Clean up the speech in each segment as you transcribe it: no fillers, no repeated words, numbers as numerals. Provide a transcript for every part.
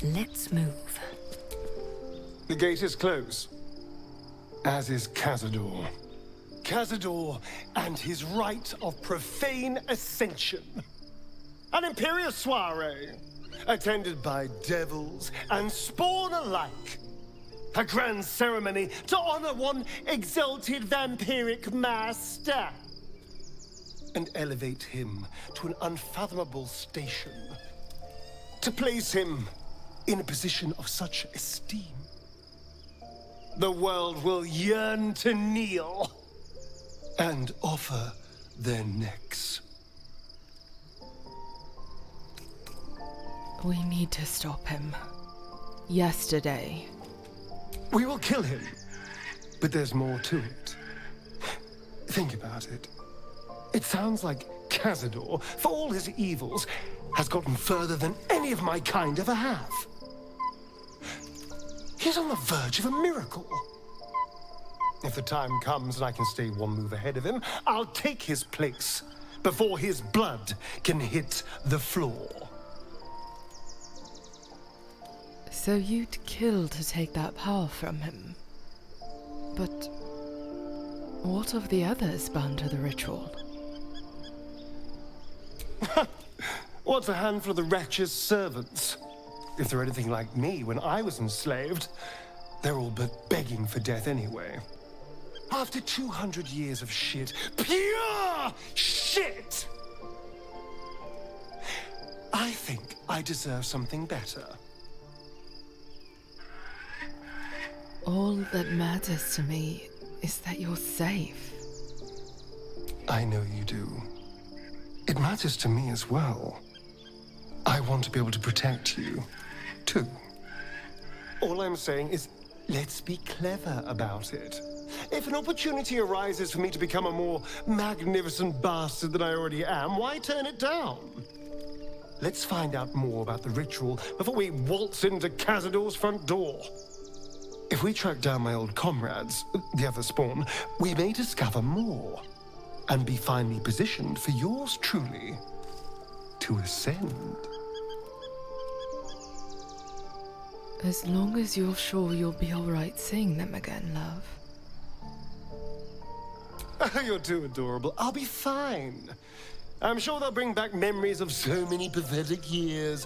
Let's move. The gate is closed, as is Cazador. Cazador and his rite of profane ascension. An imperial soiree, attended by devils and spawn alike. A grand ceremony to honor one exalted vampiric master. And elevate him to an unfathomable station. To place him in a position of such esteem. The world will yearn to kneel and offer their necks. We need to stop him. Yesterday. We will kill him, but there's more to it. Think about it. It sounds like Cazador, for all his evils, has gotten further than any of my kind ever have. He's on the verge of a miracle. If the time comes and I can stay one move ahead of him, I'll take his place before his blood can hit the floor. So you'd kill to take that power from him. But what of the others bound to the ritual? What's a handful of the wretch's servants? If they're anything like me when I was enslaved, they're all but begging for death anyway. After 200 years of shit, pure shit! I think I deserve something better. All that matters to me is that you're safe. I know you do. It matters to me as well. I want to be able to protect you, too. All I'm saying is, let's be clever about it. If an opportunity arises for me to become a more magnificent bastard than I already am, why turn it down? Let's find out more about the ritual before we waltz into Cazador's front door. If we track down my old comrades, the other spawn, we may discover more and be finally positioned for yours truly to ascend. As long as you're sure you'll be alright seeing them again, love. You're too adorable. I'll be fine. I'm sure they'll bring back memories of so many pathetic years,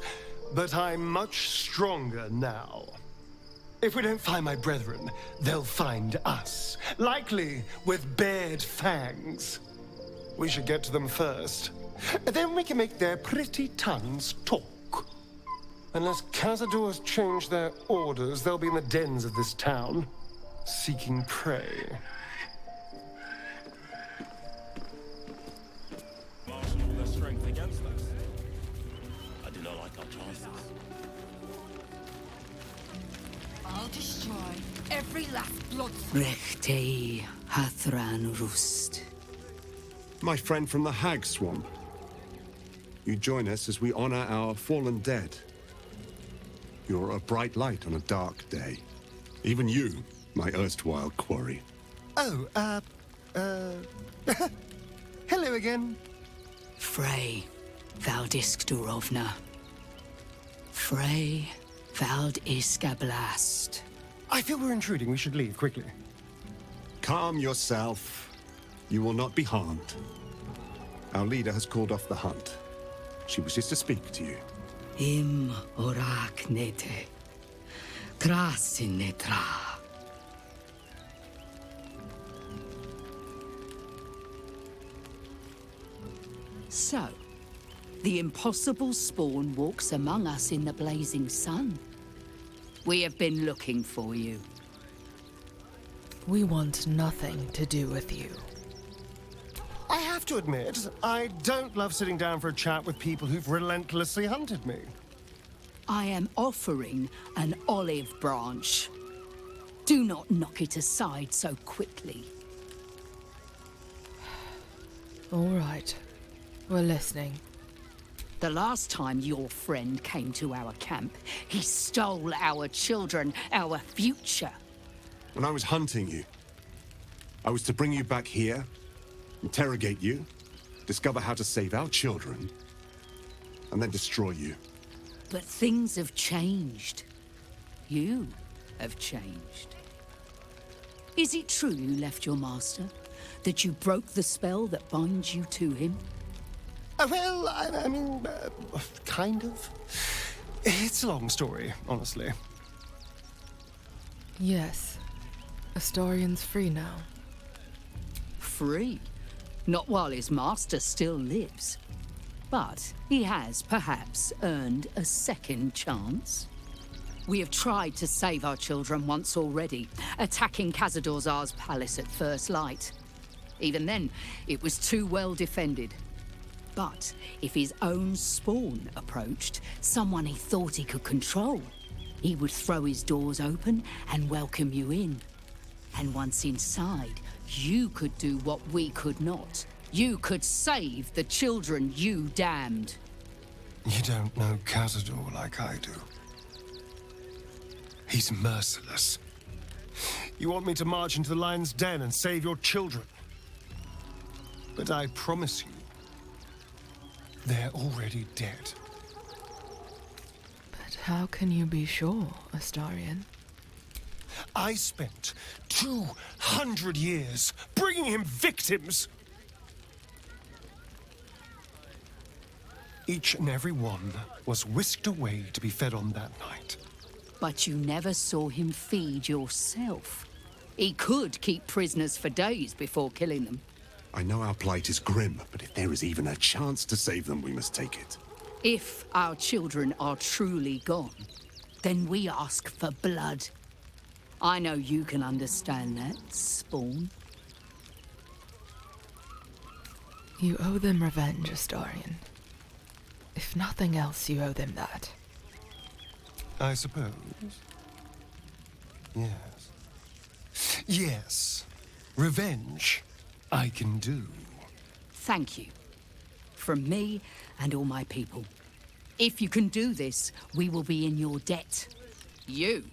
but I'm much stronger now. If we don't find my brethren, they'll find us, likely with bared fangs. We should get to them first. Then we can make their pretty tongues talk. Unless Cazador's changed their orders, they'll be in the dens of this town, seeking prey. Marshal all their strength against us. I do not like our chances. I'll destroy every last blood. Rechtei Hathran Rust. My friend from the Hag Swamp. You join us as we honor our fallen dead. You're a bright light on a dark day. Even you, my erstwhile quarry. Oh, hello again. Frey Valdisk Durovna. Frey Valdiskablast. I feel we're intruding. We should leave quickly. Calm yourself. You will not be harmed. Our leader has called off the hunt. She wishes to speak to you. Im orak nete. Krasin netra. So, the impossible spawn walks among us in the blazing sun. We have been looking for you. We want nothing to do with you. I have to admit, I don't love sitting down for a chat with people who've relentlessly hunted me. I am offering an olive branch. Do not knock it aside so quickly. All right. We're listening. The last time your friend came to our camp, he stole our children, our future. When I was hunting you, I was to bring you back here, interrogate you, discover how to save our children, and then destroy you. But things have changed. You have changed. Is it true you left your master? That you broke the spell that binds you to him? Well, I mean, kind of. It's a long story, honestly. Yes. Astarion's free now. Free? Not while his master still lives. But he has, perhaps, earned a second chance. We have tried to save our children once already, attacking Cazador's palace at first light. Even then, it was too well defended. But if his own spawn approached, someone he thought he could control, he would throw his doors open and welcome you in. And once inside, you could do what we could not. You could save the children you damned. You don't know Cazador like I do. He's merciless. You want me to march into the lion's den and save your children? But I promise you, they're already dead. But how can you be sure, Astarion? I spent 200 years bringing him victims. Each and every one was whisked away to be fed on that night. But you never saw him feed yourself. He could keep prisoners for days before killing them. I know our plight is grim, but if there is even a chance to save them, we must take it. If our children are truly gone, then we ask for blood. I know you can understand that, Spawn. You owe them revenge, Astarion. If nothing else, you owe them that. I suppose. Yes. Yes. Revenge, I can do. Thank you. From me and all my people. If you can do this, we will be in your debt. You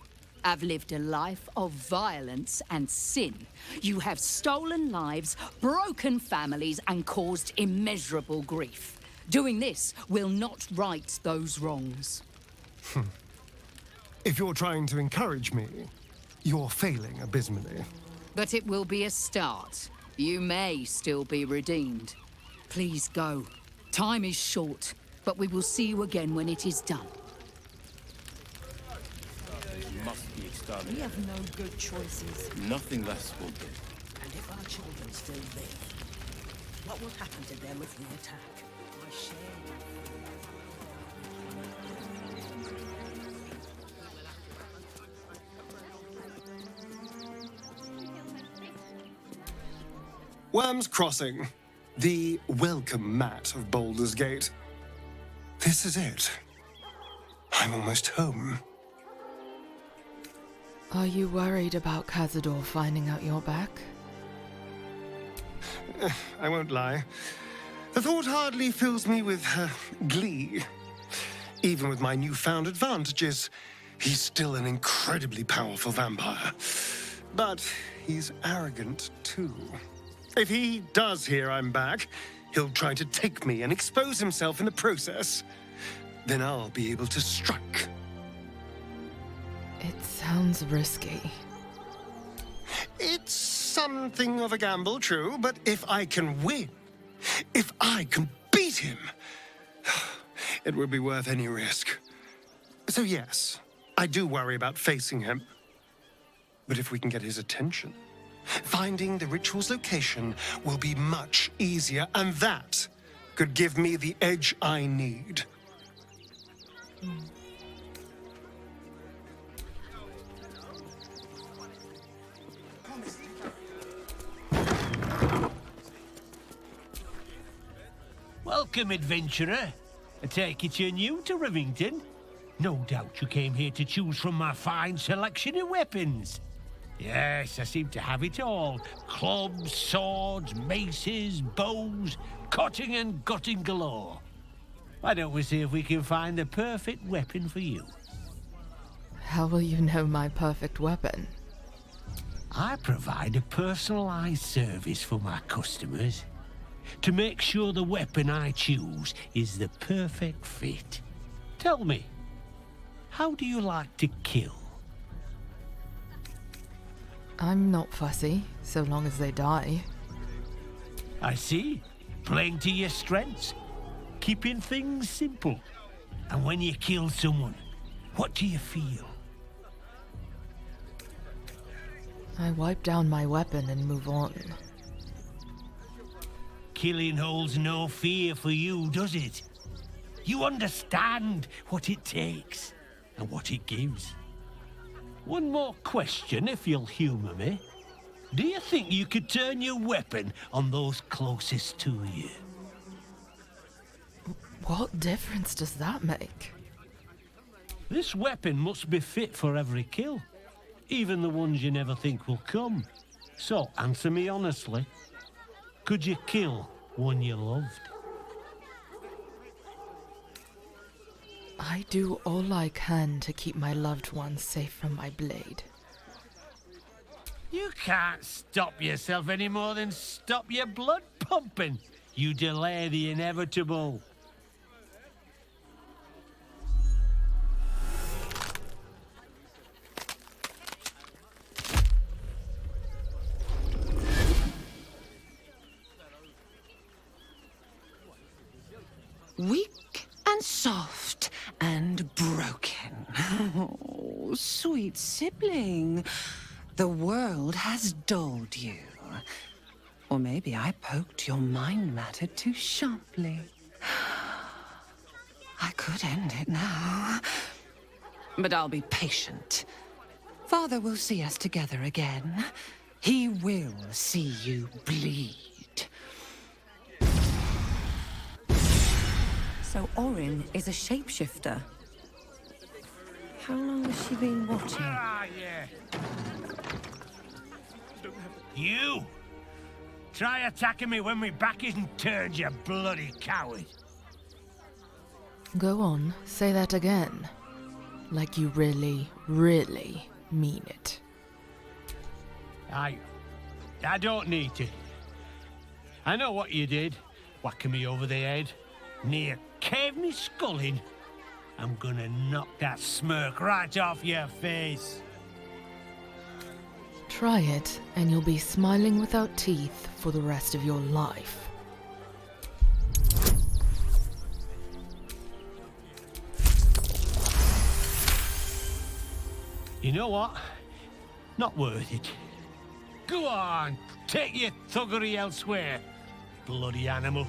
have lived a life of violence and sin. You have stolen lives, broken families, and caused immeasurable grief. Doing this will not right those wrongs. If you're trying to encourage me, you're failing abysmally. But it will be a start. You may still be redeemed. Please go. Time is short, but we will see you again when it is done. Must be We exterminated. have no good choices. Nothing less will do. And if our children still live, what will happen to them if we attack? I share. Worm's Crossing, the welcome mat of Baldur's Gate. This is it. I'm almost home. Are you worried about Cazador finding out you're back? I won't lie. The thought hardly fills me with glee. Even with my newfound advantages, he's still an incredibly powerful vampire. But he's arrogant, too. If he does hear I'm back, he'll try to take me and expose himself in the process. Then I'll be able to strike. It sounds risky. It's something of a gamble, true, but if I can win, if I can beat him, it would be worth any risk. So yes, I do worry about facing him. But if we can get his attention, finding the ritual's location will be much easier, and that could give me the edge I need. Welcome, adventurer. I take it you're new to Rivington. No doubt you came here to choose from my fine selection of weapons. Yes, I seem to have it all. Clubs, swords, maces, bows, cutting and gutting galore. Why don't we see if we can find the perfect weapon for you? How will you know my perfect weapon? I provide a personalized service for my customers. to make sure the weapon I choose is the perfect fit. Tell me, how do you like to kill? I'm not fussy, so long as they die. I see. Playing to your strengths. Keeping things simple. And when you kill someone, what do you feel? I wipe down my weapon and move on. Killing holds no fear for you, does it? You understand what it takes and what it gives. One more question, if you'll humor me. Do you think you could turn your weapon on those closest to you? What difference does that make? This weapon must be fit for every kill, even the ones you never think will come. So, answer me honestly. Could you kill one you loved? I do all I can to keep my loved ones safe from my blade. You can't stop yourself any more than stop your blood pumping. You delay the inevitable. Weak and soft and broken. Oh, sweet sibling. The world has dulled you. Or maybe I poked your mind matter too sharply. I could end it now. But I'll be patient. Father will see us together again. He will see you bleed. So Orin is a shapeshifter. How long has she been watching? Ah, yeah. You! Try attacking me when my back isn't turned, you bloody coward. Go on, say that again. Like you really, really mean it. I don't need to. I know what you did, whacking me over the head. Near caved me skull in. I'm gonna knock that smirk right off your face. Try it, and you'll be smiling without teeth for the rest of your life. You know what? Not worth it. Go on, take your thuggery elsewhere, bloody animal.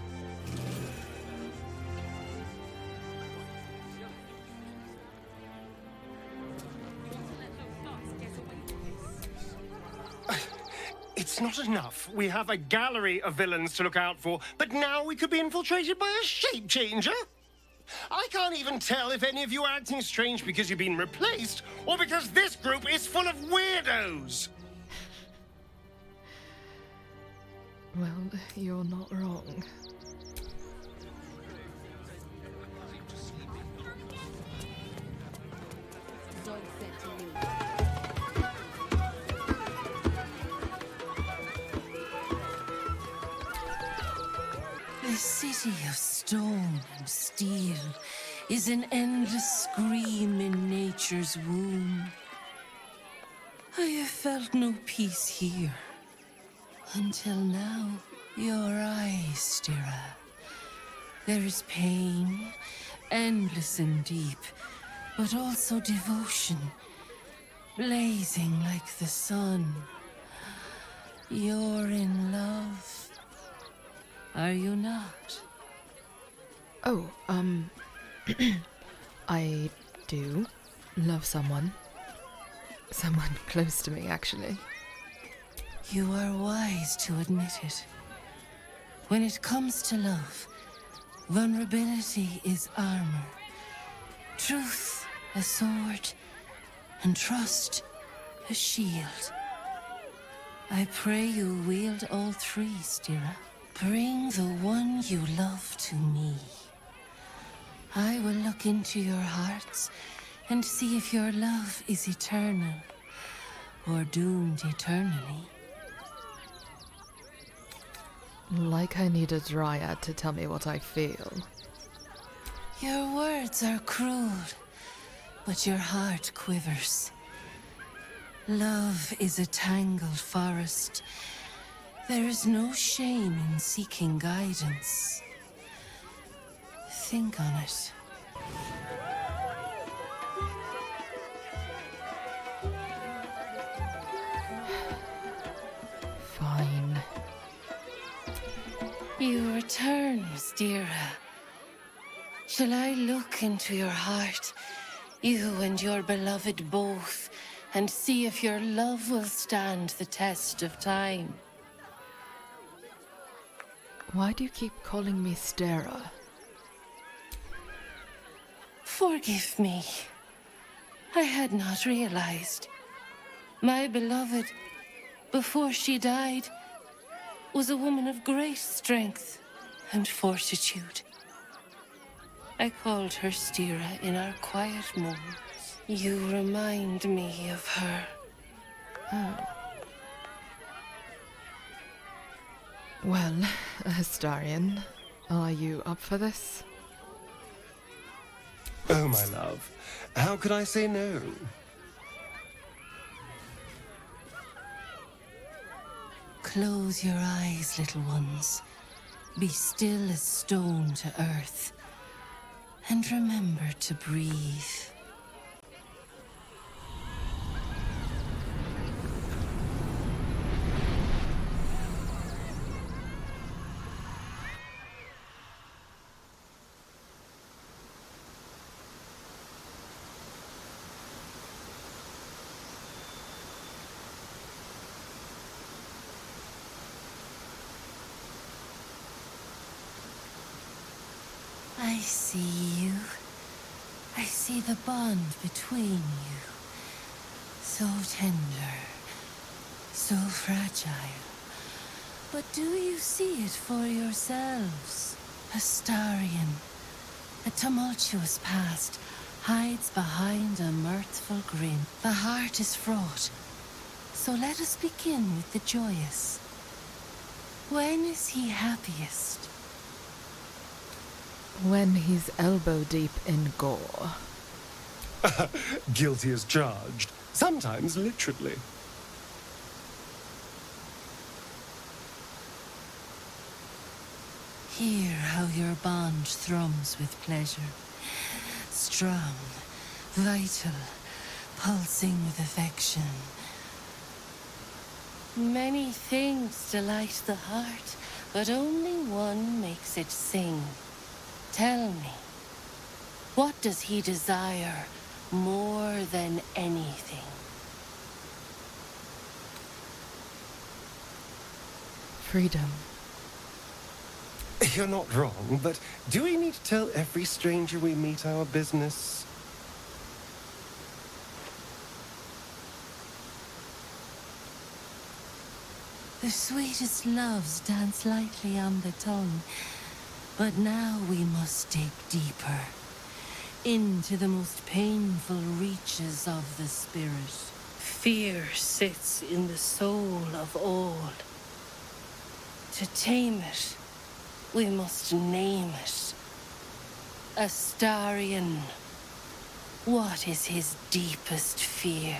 It's not enough. We have a gallery of villains to look out for, but now we could be infiltrated by a shape changer? I can't even tell if any of you are acting strange because you've been replaced, or because this group is full of weirdos. Well, you're not wrong. The city of stone and steel is an endless scream in nature's womb. I have felt no peace here. Until now, your eyes, Stira. There is pain, endless and deep, but also devotion, blazing like the sun. You're in love. Are you not? Oh, I do love someone. Someone close to me, actually. You are wise to admit it. When it comes to love, vulnerability is armor, truth a sword, and trust a shield. I pray you wield all three, Stira. Bring the one you love to me. I will look into your hearts and see if your love is eternal or doomed eternally. Like I need a dryad to tell me what I feel. Your words are cruel, but your heart quivers. Love is a tangled forest. There is no shame in seeking guidance. Think on it. Fine. You return, Stira. Shall I look into your heart, you and your beloved both, and see if your love will stand the test of time? Why do you keep calling me Stira? Forgive me. I had not realized. My beloved, before she died, was a woman of great strength and fortitude. I called her Stira in our quiet moments. You remind me of her. Oh. Well, Astarion, are you up for this? Oh, my love. How could I say no? Close your eyes, little ones. Be still as stone to earth. And remember to breathe. I see you. I see the bond between you. So tender, so fragile. But do you see it for yourselves? Astarion, a tumultuous past, hides behind a mirthful grin. The heart is fraught, so let us begin with the joyous. When is he happiest? When he's elbow deep in gore. Guilty as charged. Sometimes literally. Hear how your bond thrums with pleasure. Strong, vital, pulsing with affection. Many things delight the heart, but only one makes it sing. Tell me, what does he desire more than anything? Freedom. You're not wrong, but do we need to tell every stranger we meet our business? The sweetest loves dance lightly on the tongue, but now we must dig deeper, into the most painful reaches of the spirit. Fear sits in the soul of all. To tame it, we must name it. Astarion, what is his deepest fear?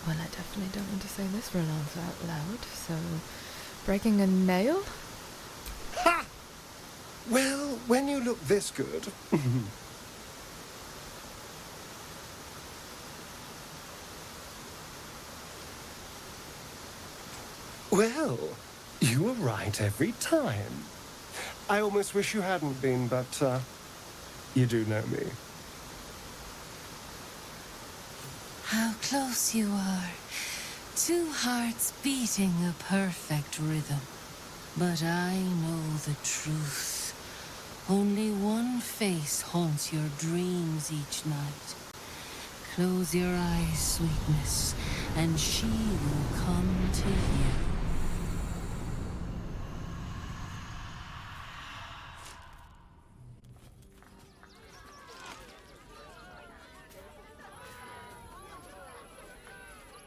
Well, I definitely don't want to say this for an answer out loud, so... breaking a nail? Ha! Well, when you look this good... Well, you were right every time. I almost wish you hadn't been, but, you do know me. How close you are. Two hearts beating a perfect rhythm. But I know the truth. Only one face haunts your dreams each night. Close your eyes, sweetness, and she will come to you.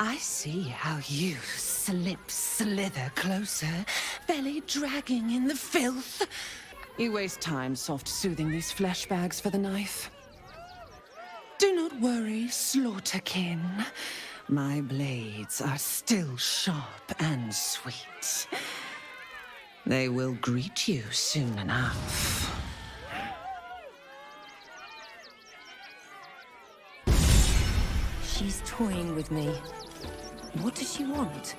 I see how you slither closer, belly dragging in the filth. You waste time soft-soothing these flesh bags for the knife. Do not worry, slaughterkin. My blades are still sharp and sweet. They will greet you soon enough. She's toying with me. What does she want?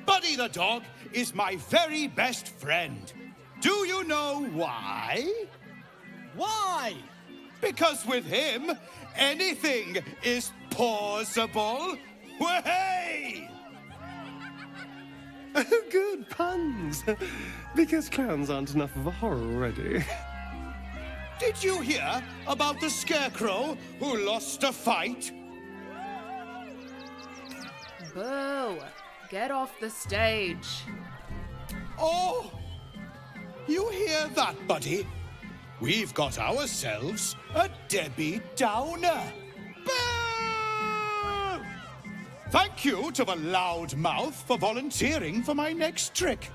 Buddy the dog is my very best friend. Do you know why? Why? Because with him, anything is possible. Way! Good puns. Because clowns aren't enough of a horror already. Did you hear about the scarecrow who lost a fight? Boo! Get off the stage. Oh! You hear that, buddy? We've got ourselves a Debbie Downer. Boo! Thank you to the loud mouth for volunteering for my next trick.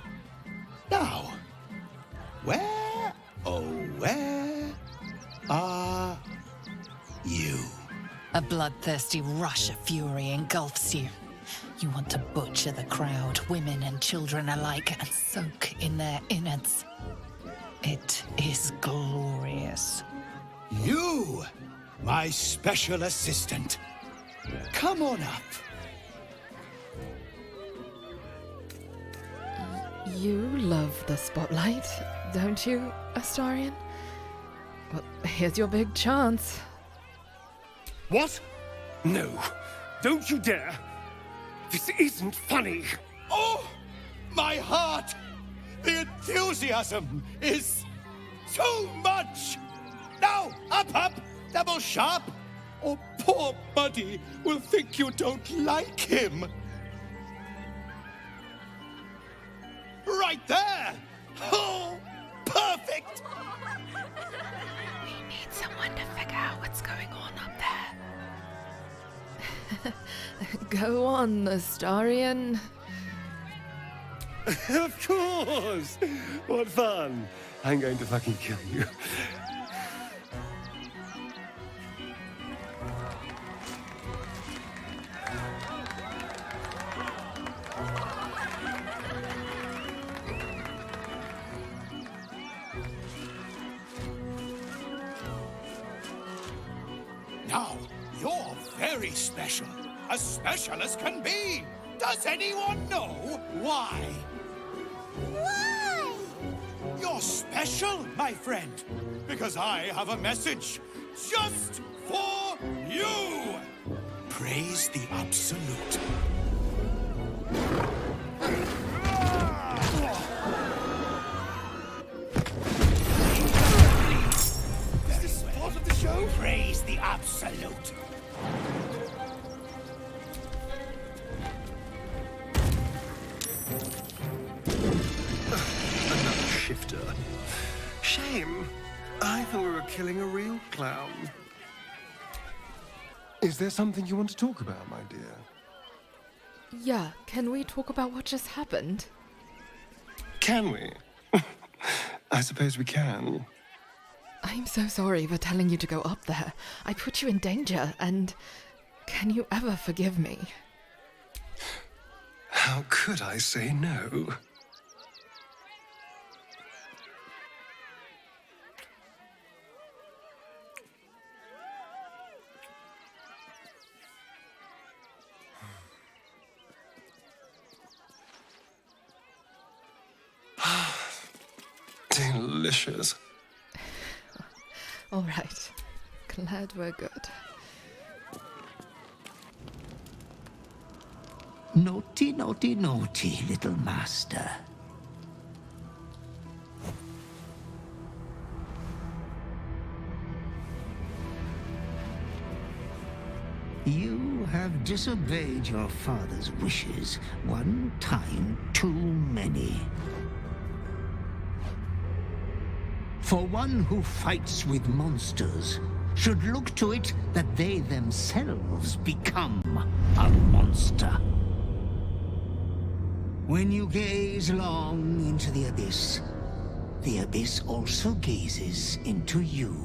Now, where, oh, where are you? A bloodthirsty rush of fury engulfs you. You want to butcher the crowd, women and children alike, and soak in their innards. It is glorious. You, my special assistant. Come on up. You love the spotlight, don't you, Astarion? Well, here's your big chance. What? No. Don't you dare. This isn't funny. Oh, my heart! The enthusiasm is too much! Now, up, double sharp, or poor Buddy will think you don't like him. Right there! Oh, perfect! We need someone to figure out what's going on up there. Go on, Astarion. Of course! What fun! I'm going to fucking kill you. Now, you're very special. As special as can be. Does anyone know why? Why? You're special, my friend, because I have a message just for you. Praise the Absolute. Is this part of the show? Praise the Absolute. Shifter. Shame. I thought we were killing a real clown. Is there something you want to talk about, my dear? Yeah, can we talk about what just happened? Can we? I suppose we can. I'm so sorry for telling you to go up there. I put you in danger, and can you ever forgive me? How could I say no? Delicious. All right. Glad we're good. Naughty, naughty, naughty, little master. You have disobeyed your father's wishes one time too many. For one who fights with monsters should look to it that they themselves become a monster. When you gaze long into the abyss also gazes into you.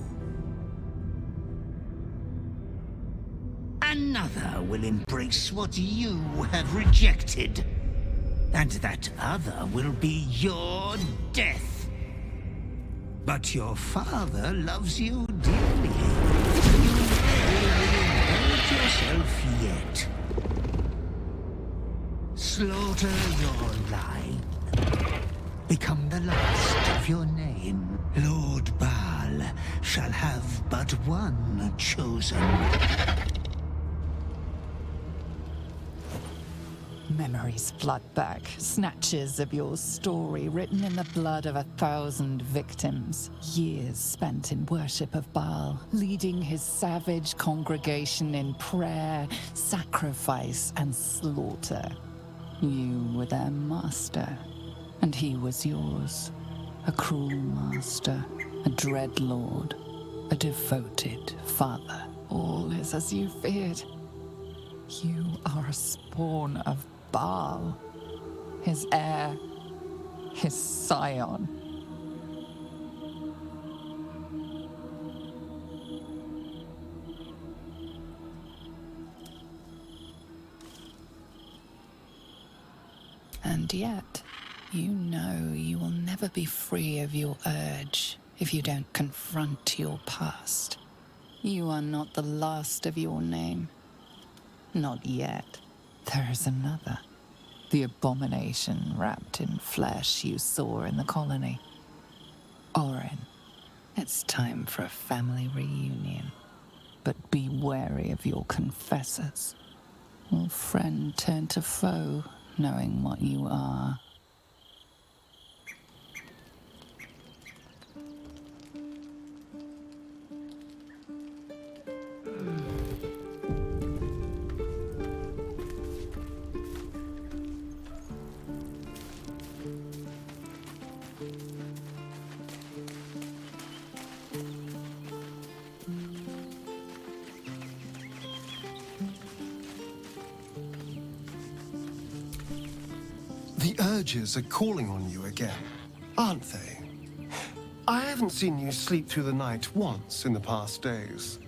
Another will embrace what you have rejected, and that other will be your death. But your father loves you dearly. You may hurt yourself yet. Slaughter your line. Become the last of your name. Lord Bhaal shall have but one chosen. Memories flood back, snatches of your story written in the blood of 1,000 victims. Years spent in worship of Bhaal, leading his savage congregation in prayer, sacrifice, and slaughter. You were their master, and he was yours. A cruel master, a dread lord, a devoted father. All is as you feared. You are a spawn of Bhaal, his heir, his scion. And yet, you know you will never be free of your urge if you don't confront your past. You are not the last of your name. Not yet. There is another. The abomination wrapped in flesh you saw in the colony. Orin, it's time for a family reunion. But be wary of your confessors. Will friend turn to foe, knowing what you are? The Urges are calling on you again, aren't they? I haven't seen you sleep through the night once in the past days.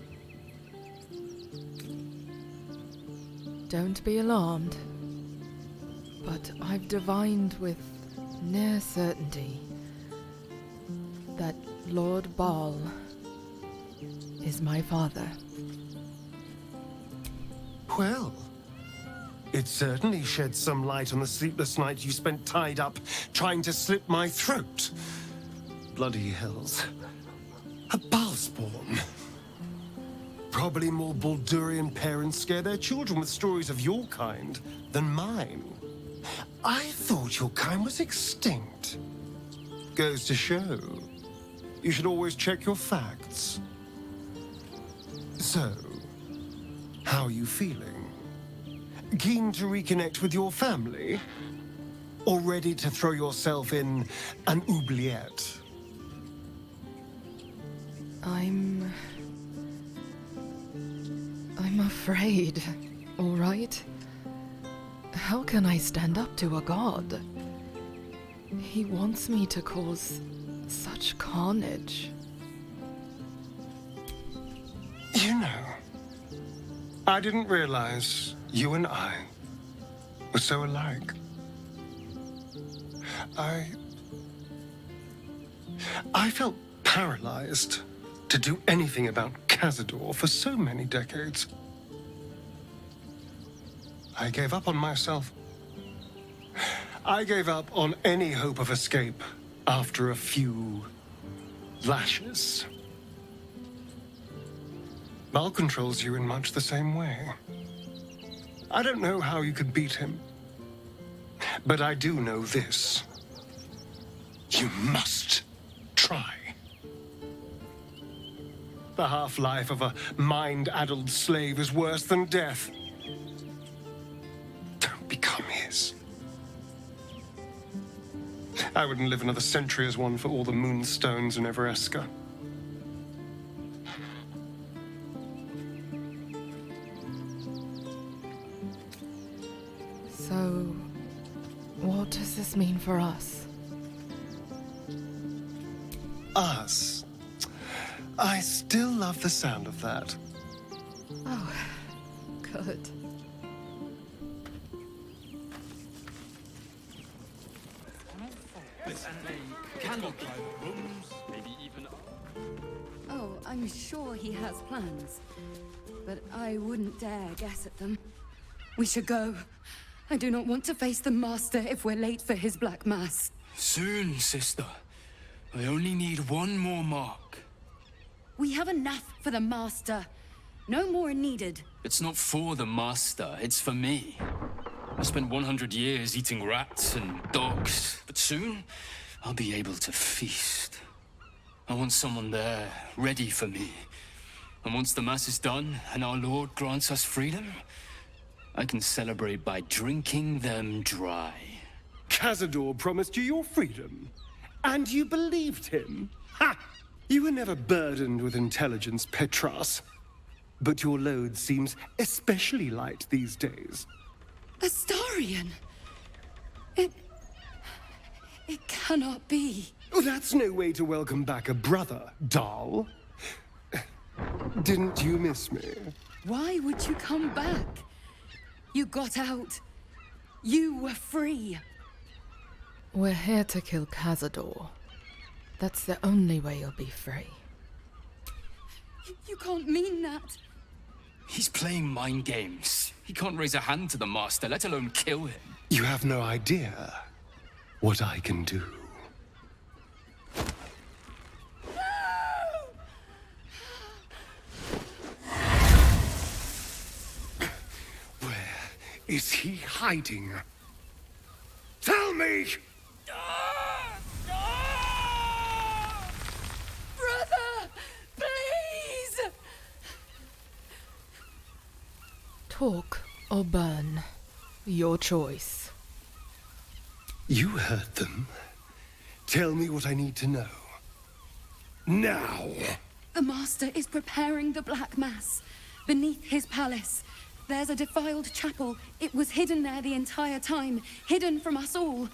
Don't be alarmed, but I've divined with near certainty that Lord Bhaal is my father. Well, it certainly sheds some light on the sleepless night you spent tied up trying to slit my throat. Bloody hells. A Bhaalspawn. Probably more Baldurian parents scare their children with stories of your kind than mine. I thought your kind was extinct. Goes to show, you should always check your facts. So, how are you feeling? Keen to reconnect with your family? Or ready to throw yourself in an oubliette? I'm afraid, all right? How can I stand up to a god? He wants me to cause such carnage. You know, I didn't realize you and I were so alike. I felt paralyzed to do anything about Cazador for so many decades. I gave up on myself. I gave up on any hope of escape after a few lashes. Bhaal controls you in much the same way. I don't know how you could beat him, but I do know this. You must try. The half-life of a mind-addled slave is worse than death. Don't become his. I wouldn't live another century as one for all the moonstones in Evereska. So, what does this mean for us? Us? I still love the sound of that. Oh, good. Oh, I'm sure he has plans. But I wouldn't dare guess at them. We should go. I do not want to face the Master if we're late for his Black Mass. Soon, sister. I only need one more mark. We have enough for the Master. No more needed. It's not for the Master, it's for me. I spent 100 years eating rats and dogs, but soon I'll be able to feast. I want someone there, ready for me. And once the Mass is done and our Lord grants us freedom, I can celebrate by drinking them dry. Cazador promised you your freedom, and you believed him? Ha! You were never burdened with intelligence, Petras. But your load seems especially light these days. Astarion! It cannot be. Oh, that's no way to welcome back a brother, doll. Didn't you miss me? Why would you come back? You got out. You were free. We're here to kill Cazador. That's the only way you'll be free. You can't mean that. He's playing mind games. He can't raise a hand to the Master, let alone kill him. You have no idea what I can do. Where is he hiding? Tell me! Brother! Please! Talk or burn. Your choice. You heard them. Tell me what I need to know. Now! The Master is preparing the Black Mass. Beneath his palace, there's a defiled chapel. It was hidden there the entire time, hidden from us all.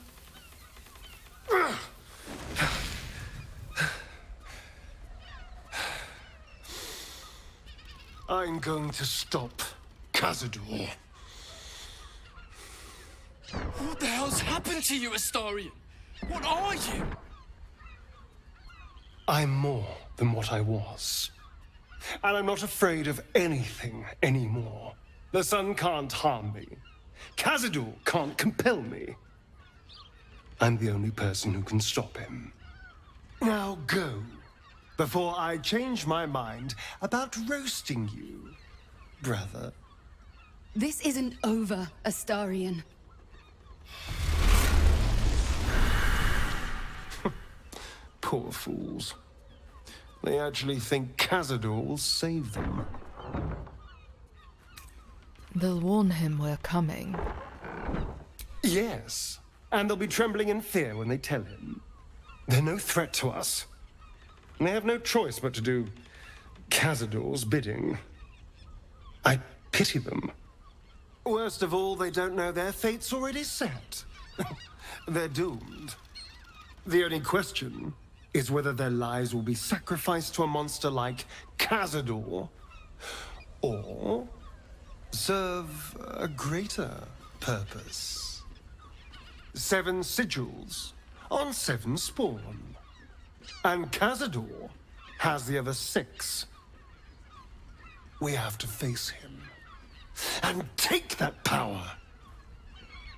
I'm going to stop Cazador. What the hell's happened to you, Astarion? What are you? I'm more than what I was. And I'm not afraid of anything anymore. The sun can't harm me. Cazador can't compel me. I'm the only person who can stop him. Now go, before I change my mind about roasting you, brother. This isn't over, Astarion. Poor fools. They actually think Cazador will save them. They'll warn him we're coming. Yes, and they'll be trembling in fear when they tell him. They're no threat to us. And they have no choice but to do Cazador's bidding. I pity them. Worst of all, they don't know their fate's already set. They're doomed. The only question is whether their lives will be sacrificed to a monster like Cazador, or serve a greater purpose. 7 sigils on 7 spawn. And Cazador has the other 6. We have to face him and take that power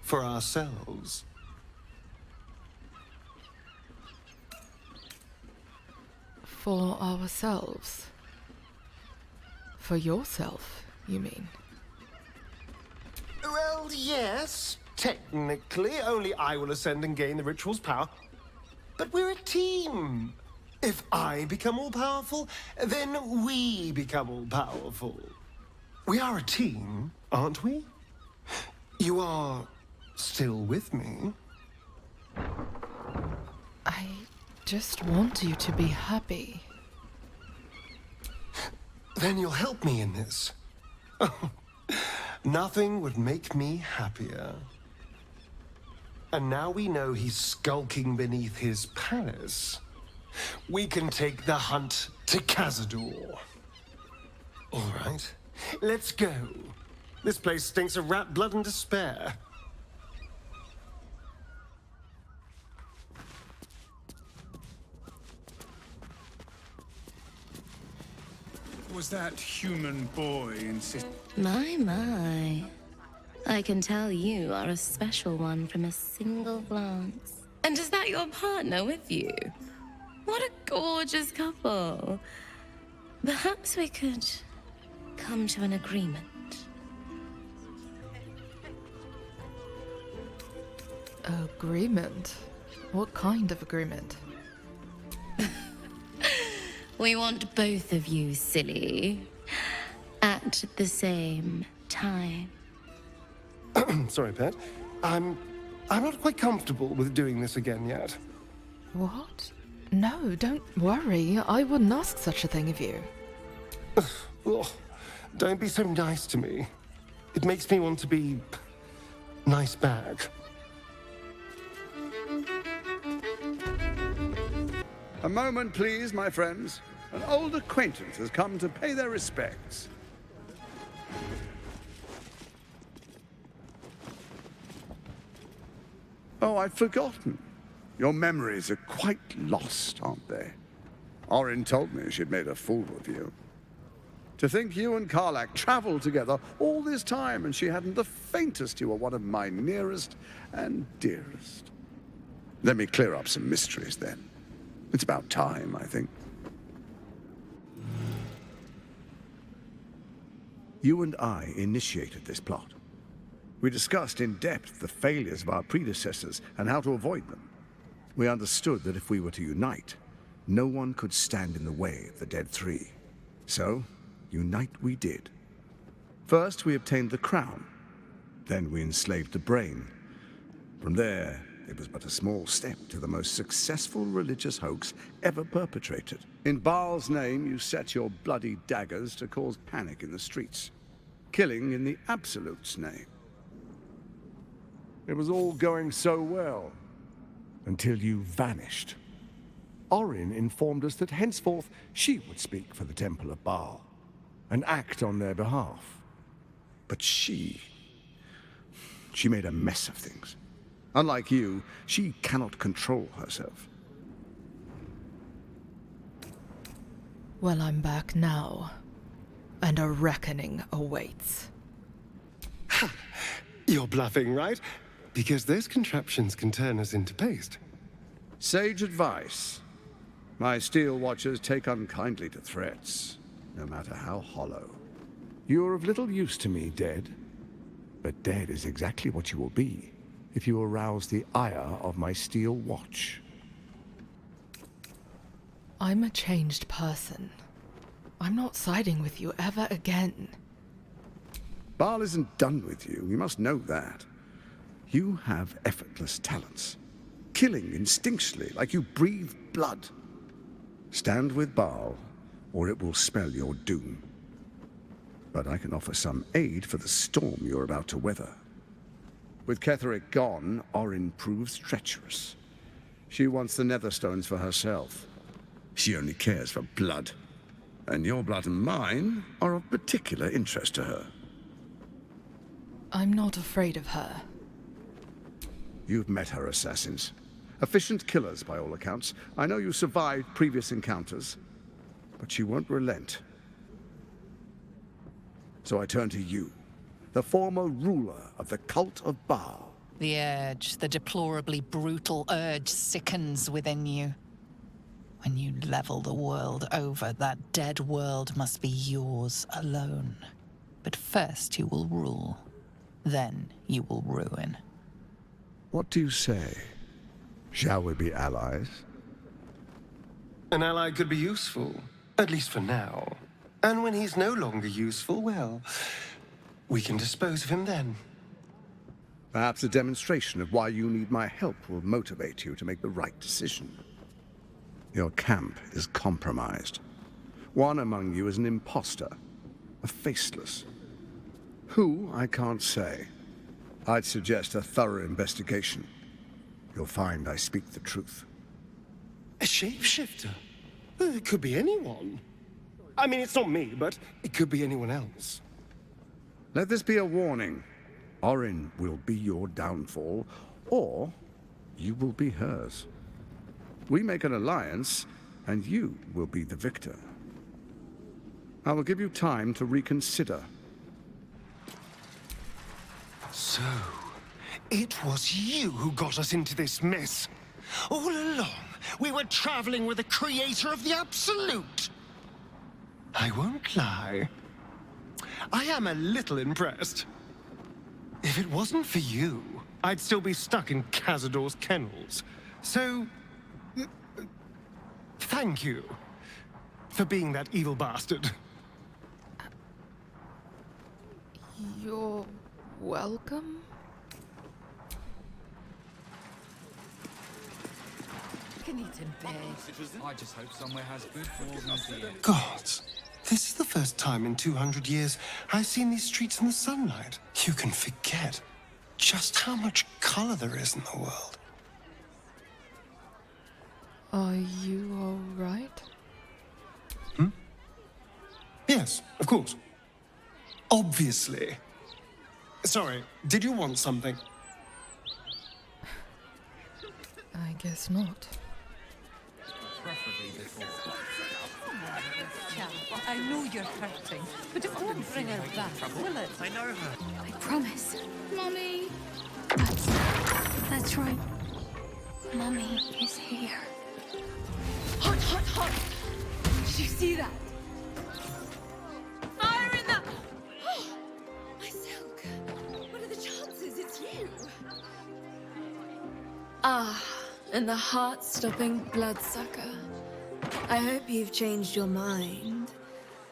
for ourselves. For ourselves. For yourself, you mean? Well, yes, technically. Only I will ascend and gain the ritual's power. But we're a team. If I become all-powerful, then we become all-powerful. We are a team, aren't we? You are still with me? just want you to be happy. Then you'll help me in this. Nothing would make me happier. And now we know he's skulking beneath his palace. We can take the hunt to Cazador. All right, let's go. This place stinks of rat blood and despair. Was that human boy insist? My. I can tell you are a special one from a single glance. And is that your partner with you? What a gorgeous couple. Perhaps we could come to an agreement. Agreement? What kind of agreement? We want both of you, silly, at the same time. Sorry, Pet. I'm not quite comfortable with doing this again yet. What? No, don't worry. I wouldn't ask such a thing of you. Ugh, don't be so nice to me. It makes me want to be nice back. A moment, please, my friends. An old acquaintance has come to pay their respects. Oh, I'd forgotten. Your memories are quite lost, aren't they? Orin told me she'd made a fool of you. To think you and Karlach traveled together all this time and she hadn't the faintest you were one of my nearest and dearest. Let me clear up some mysteries then. It's about time, I think. You and I initiated this plot. We discussed in depth the failures of our predecessors and how to avoid them. We understood that if we were to unite, no one could stand in the way of the Dead Three. So, unite we did. First, we obtained the crown. Then we enslaved the brain. From there, it was but a small step to the most successful religious hoax ever perpetrated. In Bhaal's name, you set your bloody daggers to cause panic in the streets, killing in the Absolute's name. It was all going so well, until you vanished. Orin informed us that henceforth she would speak for the Temple of Bhaal, and act on their behalf. But she made a mess of things. Unlike you, she cannot control herself. Well, I'm back now, and a reckoning awaits. You're bluffing, right? Because those contraptions can turn us into paste. Sage advice. My steel watchers take unkindly to threats, no matter how hollow. You're of little use to me, Dead. But dead is exactly what you will be if you arouse the ire of my steel watch. I'm a changed person. I'm not siding with you ever again. Bhaal isn't done with you, you must know that. You have effortless talents, killing instinctually like you breathe blood. Stand with Bhaal, or it will spell your doom. But I can offer some aid for the storm you're about to weather. With Ketheric gone, Orin proves treacherous. She wants the Netherstones for herself. She only cares for blood. And your blood and mine are of particular interest to her. I'm not afraid of her. You've met her assassins. Efficient killers, by all accounts. I know you survived previous encounters, but she won't relent. So I turn to you, the former ruler of the cult of Bhaal. The urge, the deplorably brutal urge sickens within you. When you level the world over, that dead world must be yours alone. But first you will rule. Then you will ruin. What do you say? Shall we be allies? An ally could be useful, at least for now. And when he's no longer useful, well, we can dispose of him then. Perhaps a demonstration of why you need my help will motivate you to make the right decision. Your camp is compromised. One among you is an imposter, a faceless. Who, I can't say. I'd suggest a thorough investigation. You'll find I speak the truth. A shapeshifter? Well, it could be anyone. I mean, it's not me, but it could be anyone else. Let this be a warning. Orin will be your downfall, or you will be hers. We make an alliance, and you will be the victor. I will give you time to reconsider. So, it was you who got us into this mess. All along, we were traveling with the creator of the Absolute. I won't lie. I am a little impressed. If it wasn't for you, I'd still be stuck in Cazador's kennels. So, thank you for being that evil bastard. You're welcome? Can eat in bed. I just hope somewhere has good food and beer. Gods, this is the first time in 200 years I've seen these streets in the sunlight. You can forget just how much color there is in the world. Are you all right? Yes, of course. Obviously. Sorry, did you want something? I guess not. Preferably before. I know you're hurting, but it won't bring her back, will it? I know her. I promise. Mommy. That's right. Mommy is here. Hot, hot, hot! Did you see that? Fire in the... My silk! What are the chances it's you? Ah, and the heart-stopping bloodsucker. I hope you've changed your mind.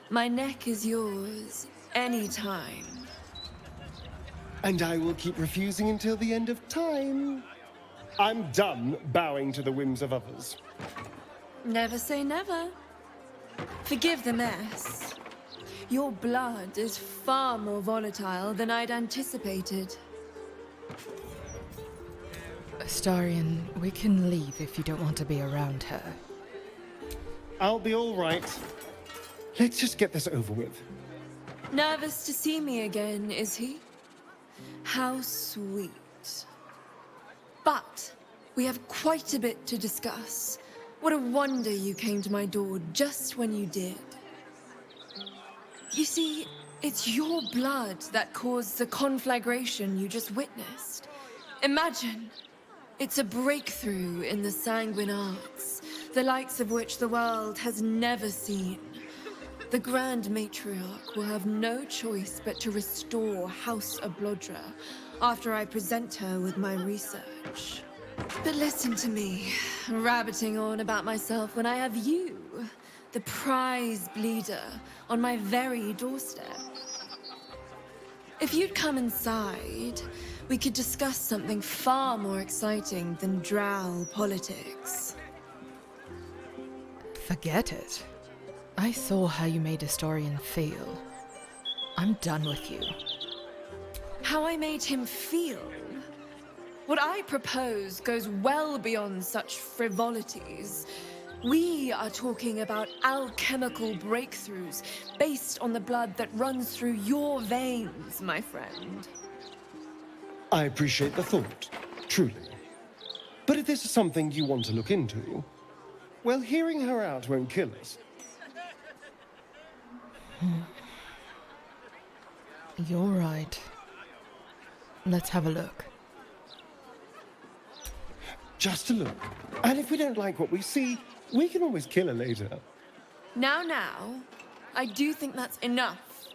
My neck is yours, anytime. And I will keep refusing until the end of time. I'm done bowing to the whims of others. Never say never. Forgive the mess. Your blood is far more volatile than I'd anticipated. Astarion, we can leave if you don't want to be around her. I'll be all right. Let's just get this over with. Nervous to see me again, is he? How sweet. But we have quite a bit to discuss. What a wonder you came to my door just when you did. You see, it's your blood that caused the conflagration you just witnessed. Imagine, it's a breakthrough in the sanguine arts, the likes of which the world has never seen. The Grand Matriarch will have no choice but to restore House Ablodra after I present her with my research. But listen to me, rabbiting on about myself when I have you, the prize bleeder, on my very doorstep. If you'd come inside, we could discuss something far more exciting than drow politics. Forget it. I saw how you made Astarion feel. I'm done with you. How I made him feel? What I propose goes well beyond such frivolities. We are talking about alchemical breakthroughs based on the blood that runs through your veins, my friend. I appreciate the thought, truly. But if this is something you want to look into, well, hearing her out won't kill us. You're right. Let's have a look. Just a look. And if we don't like what we see, we can always kill her later. Now, I do think that's enough.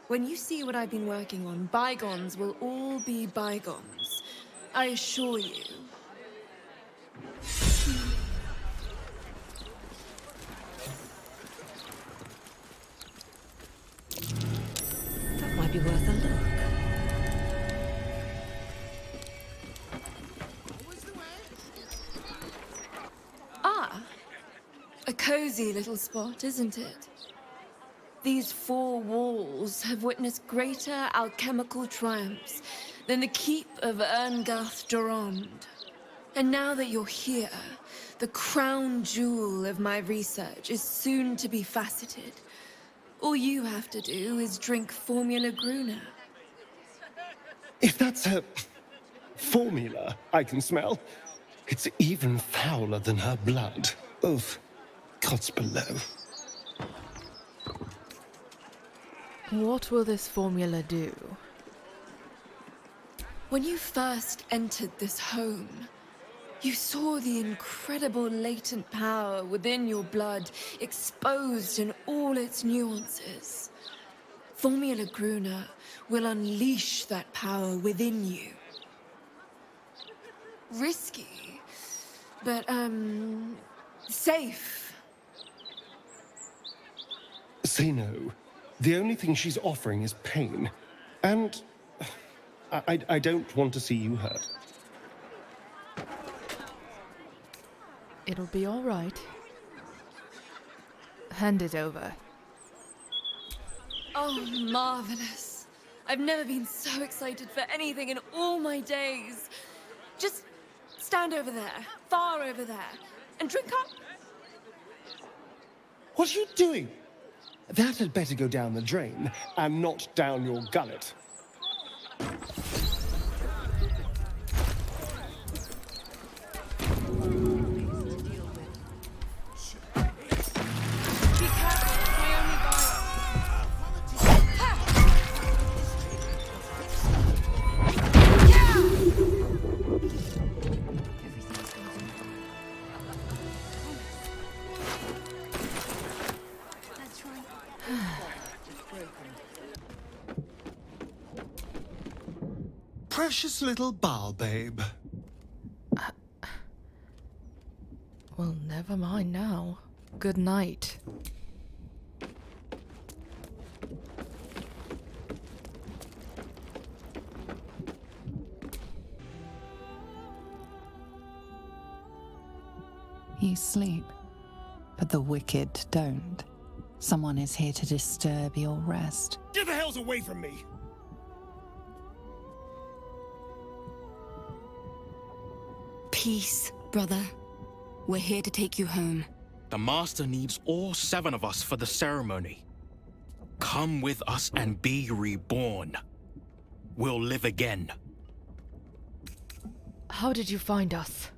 When you see what I've been working on, bygones will all be bygones. I assure you. That might be worth a look. cozy little spot, isn't it? These four walls have witnessed greater alchemical triumphs than the keep of Erngath Durand. And now that you're here, the crown jewel of my research is soon to be faceted. All you have to do is drink Formula Gruna. If that's her formula I can smell, it's even fouler than her blood. Oof, gods below. What will this formula do? When you first entered this home, you saw the incredible latent power within your blood exposed in all its nuances. Formula Gruna will unleash that power within you. Risky, but, safe. Say no. The only thing she's offering is pain. And I don't want to see you hurt. It'll be all right. Hand it over. Oh, marvelous. I've never been so excited for anything in all my days. Just stand over there, far over there, and drink up. What are you doing? That had better go down the drain, and not down your gullet. Precious little Bhaal-babe. Well, never mind now. Good night. You sleep, but the wicked don't. Someone is here to disturb your rest. Get the hells away from me! Peace, brother. We're here to take you home. The Master needs all 7 of us for the ceremony. Come with us and be reborn. We'll live again. How did you find us?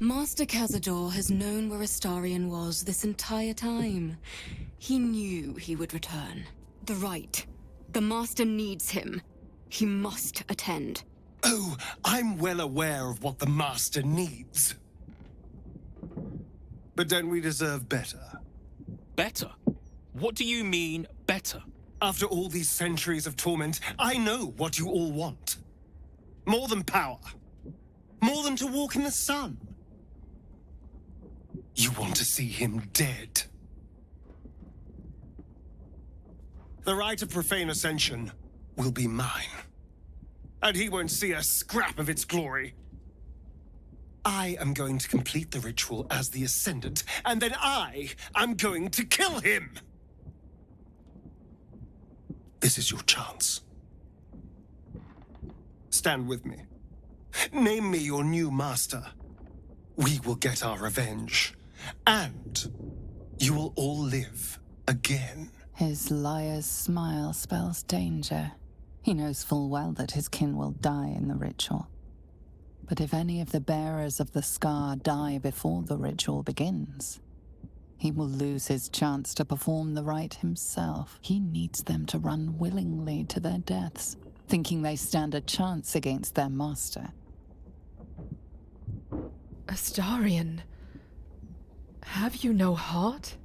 Master Cazador has known where Astarion was this entire time. He knew he would return. The rite. The Master needs him. He must attend. Oh, I'm well aware of what the Master needs. But don't we deserve better? Better? What do you mean, better? After all these centuries of torment, I know what you all want. More than power. More than to walk in the sun. You want to see him dead. The right of profane ascension will be mine. And he won't see a scrap of its glory. I am going to complete the ritual as the Ascendant, and then I am going to kill him! This is your chance. Stand with me. Name me your new master. We will get our revenge. And you will all live again. His liar's smile spells danger. He knows full well that his kin will die in the ritual. But if any of the bearers of the scar die before the ritual begins, he will lose his chance to perform the rite himself. He needs them to run willingly to their deaths, thinking they stand a chance against their master. Astarion, have you no heart?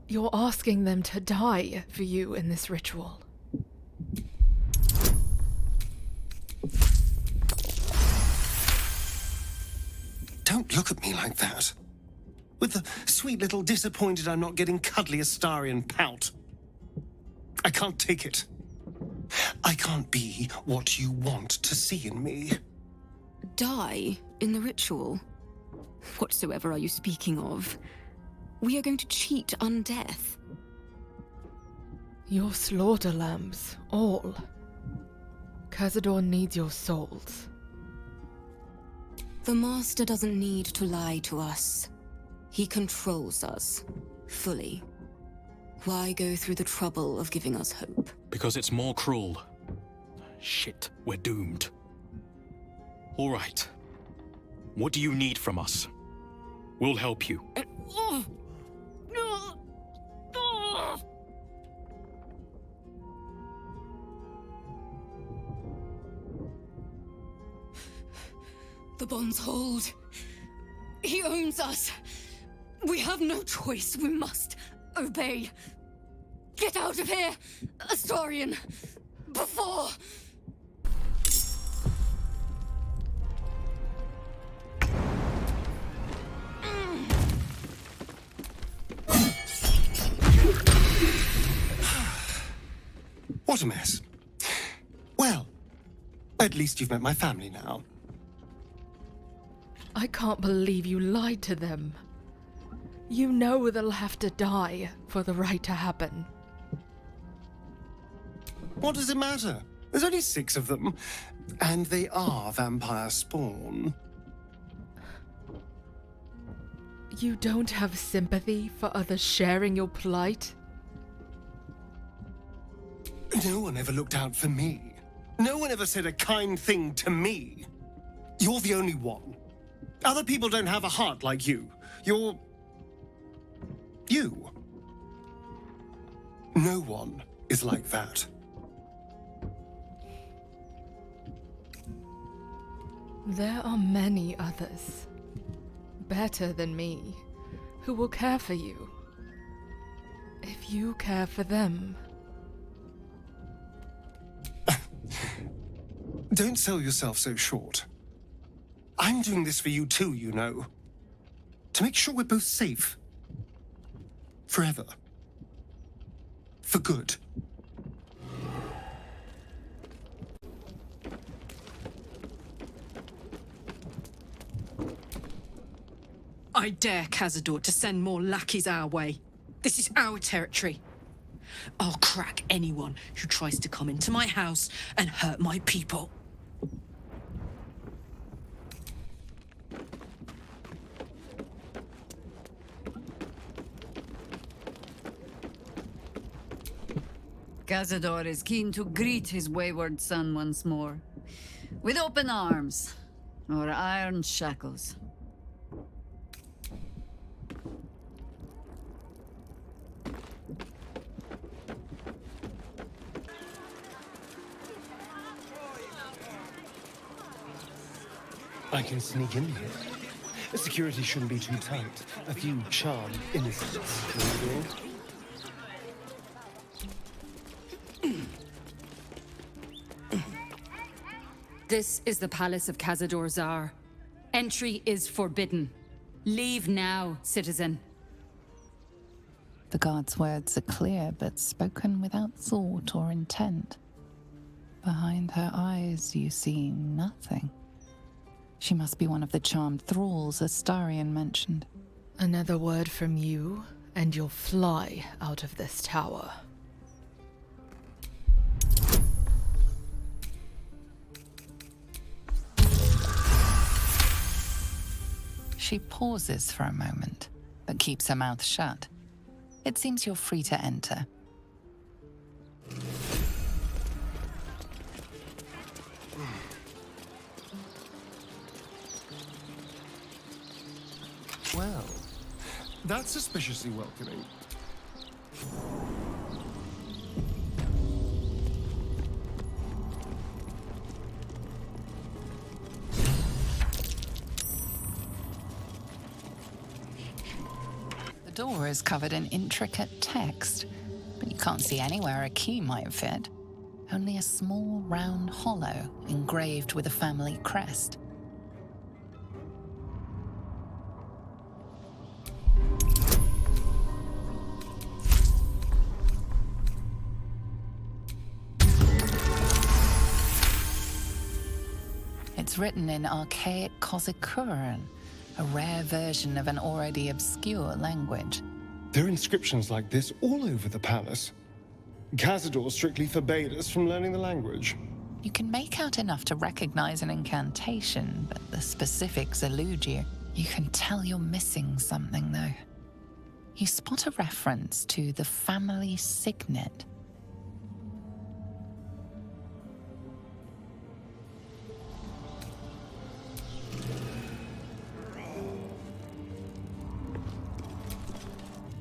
You're asking them to die for you in this ritual. Don't look at me like that. With the sweet little disappointed I'm not getting cuddly Astarion pout. I can't take it. I can't be what you want to see in me. Die in the ritual? Whatsoever are you speaking of? We are going to cheat undeath. Your slaughter lambs, all. Cazador needs your souls. The Master doesn't need to lie to us. He controls us, fully. Why go through the trouble of giving us hope? Because it's more cruel. Shit, we're doomed. All right. What do you need from us? We'll help you. The bonds hold. He owns us. We have no choice. We must obey. Get out of here, Astarion. Before... What a mess. Well, at least you've met my family now. I can't believe you lied to them. You know they'll have to die for the right to happen. What does it matter? There's only 6 of them, and they are vampire spawn. You don't have sympathy for others sharing your plight? No one ever looked out for me. No one ever said a kind thing to me. You're the only one. Other people don't have a heart like you. You're... you. No one is like that. There are many others, better than me, who will care for you. If you care for them. Don't sell yourself so short. I'm doing this for you too, you know. To make sure we're both safe. Forever. For good. I dare Cazador to send more lackeys our way. This is our territory. I'll crack anyone who tries to come into my house and hurt my people. Cazador is keen to greet his wayward son once more. With open arms, or iron shackles. I can sneak in here. The security shouldn't be too tight. A few charmed innocents, maybe. This is the palace of Cazador Szarr. Entry is forbidden. Leave now, citizen. The guard's words are clear, but spoken without thought or intent. Behind her eyes, you see nothing. She must be one of the charmed thralls Astarion mentioned. Another word from you, and you'll fly out of this tower. She pauses for a moment, but keeps her mouth shut. It seems you're free to enter. Well, that's suspiciously welcoming. The door is covered in intricate text, but you can't see anywhere a key might fit. Only a small round hollow engraved with a family crest. It's written in archaic Kozikuran, a rare version of an already obscure language. There are inscriptions like this all over the palace. Cazador strictly forbade us from learning the language. You can make out enough to recognize an incantation, but the specifics elude you. You can tell you're missing something, though. You spot a reference to the family signet.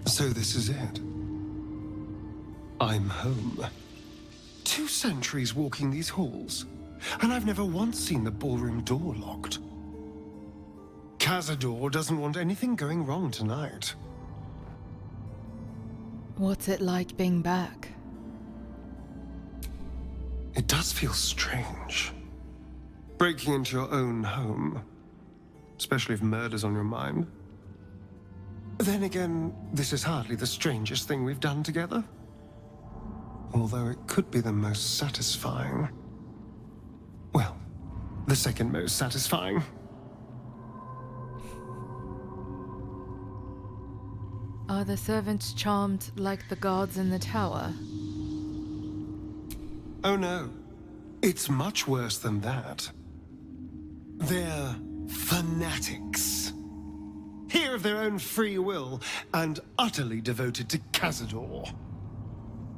So this is it. I'm home. 2 centuries walking these halls, and I've never once seen the ballroom door locked. Cazador doesn't want anything going wrong tonight. What's it like being back? It does feel strange. Breaking into your own home, especially if murder's on your mind. Then again, this is hardly the strangest thing we've done together. Although it could be the most satisfying. Well, the second most satisfying. Are the servants charmed like the guards in the tower? Oh no, it's much worse than that. They're fanatics. Here of their own free will, and utterly devoted to Cazador.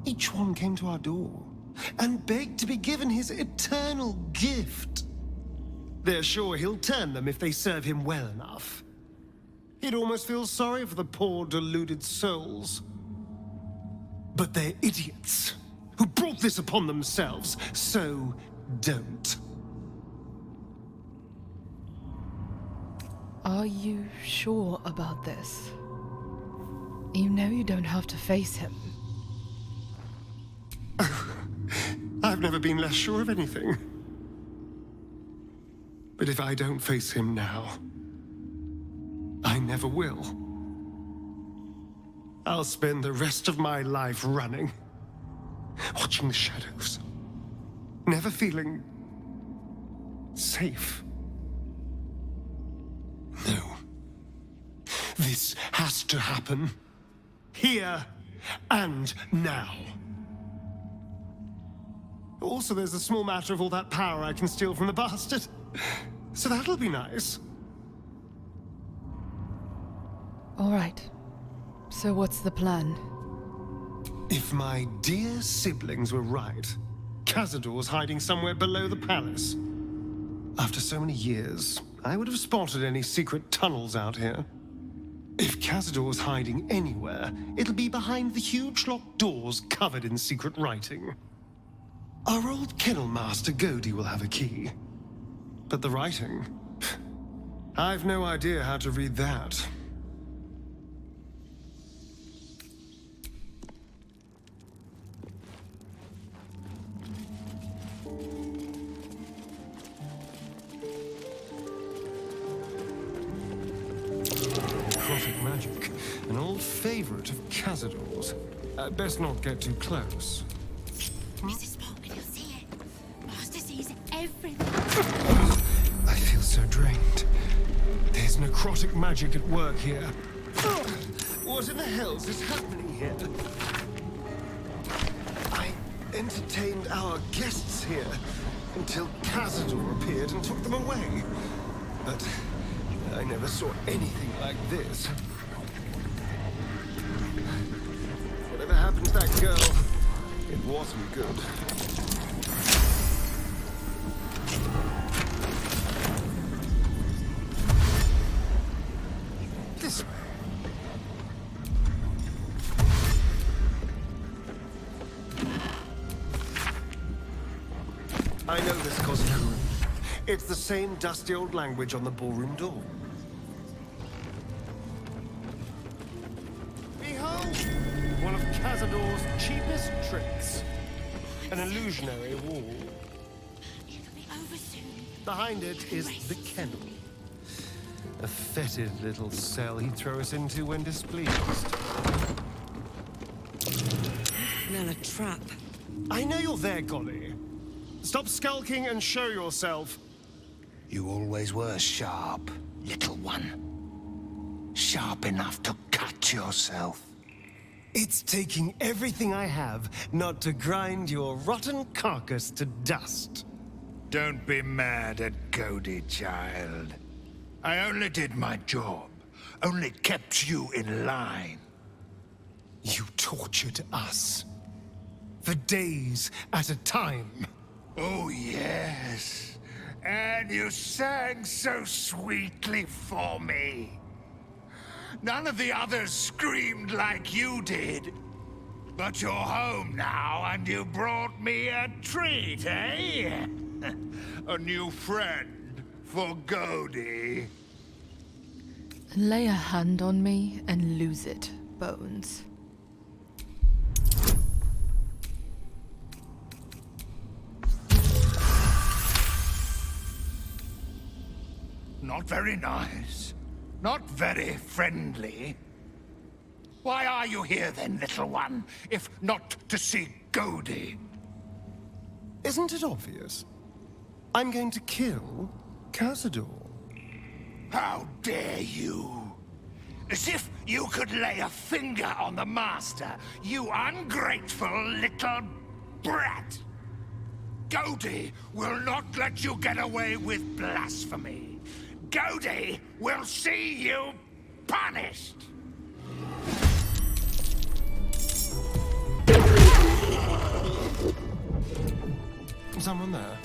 Each one came to our door, and begged to be given his eternal gift. They're sure he'll turn them if they serve him well enough. He'd almost feel sorry for the poor, deluded souls. But they're idiots, who brought this upon themselves, so don't. Are you sure about this? You know you don't have to face him. I've never been less sure of anything. But if I don't face him now, I never will. I'll spend the rest of my life running, watching the shadows, never feeling safe. No. This has to happen. Here and now. Also, there's a small matter of all that power I can steal from the bastard. So that'll be nice. All right. So what's the plan? If my dear siblings were right, Cazador's hiding somewhere below the palace. After so many years, I would have spotted any secret tunnels out here. If Cazador's hiding anywhere, it'll be behind the huge locked doors covered in secret writing. Our old kennel master Godi will have a key. But the writing... I've no idea how to read that. Necrotic magic, an old favorite of Cazador's. Best not get too close. Mrs. Spock, you'll see it. Master sees everything. I feel so drained. There's necrotic magic at work here. What in the hell's is happening here? I entertained our guests here until Cazador appeared and took them away. But I never saw anything like this. Whatever happened to that girl, it wasn't good. This way. I know this cosmic room. It's the same dusty old language on the ballroom door. Behold! One of Cazador's cheapest tricks. An illusionary wall. It'll be over soon. Behind it is the kennel. A fetid little cell he'd throw us into when displeased. Smell a trap. I know you're there, Golly. Stop skulking and show yourself. You always were sharp, little one. sharp enough to cut yourself? It's taking everything I have not to grind your rotten carcass to dust. Don't be mad at Cody, child. I only did my job. Only kept you in line. You tortured us. For days at a time. Oh, yes. And you sang so sweetly for me. None of the others screamed like you did. But you're home now, and you brought me a treat, eh? A new friend for Cody. Lay a hand on me and lose it, Bones. Not very nice. Not very friendly. Why are you here then, little one, if not to see Cody? Isn't it obvious? I'm going to kill Cazador. How dare you? As if you could lay a finger on the Master, you ungrateful little brat! Cody will not let you get away with blasphemy. Cody will see you punished! Someone there?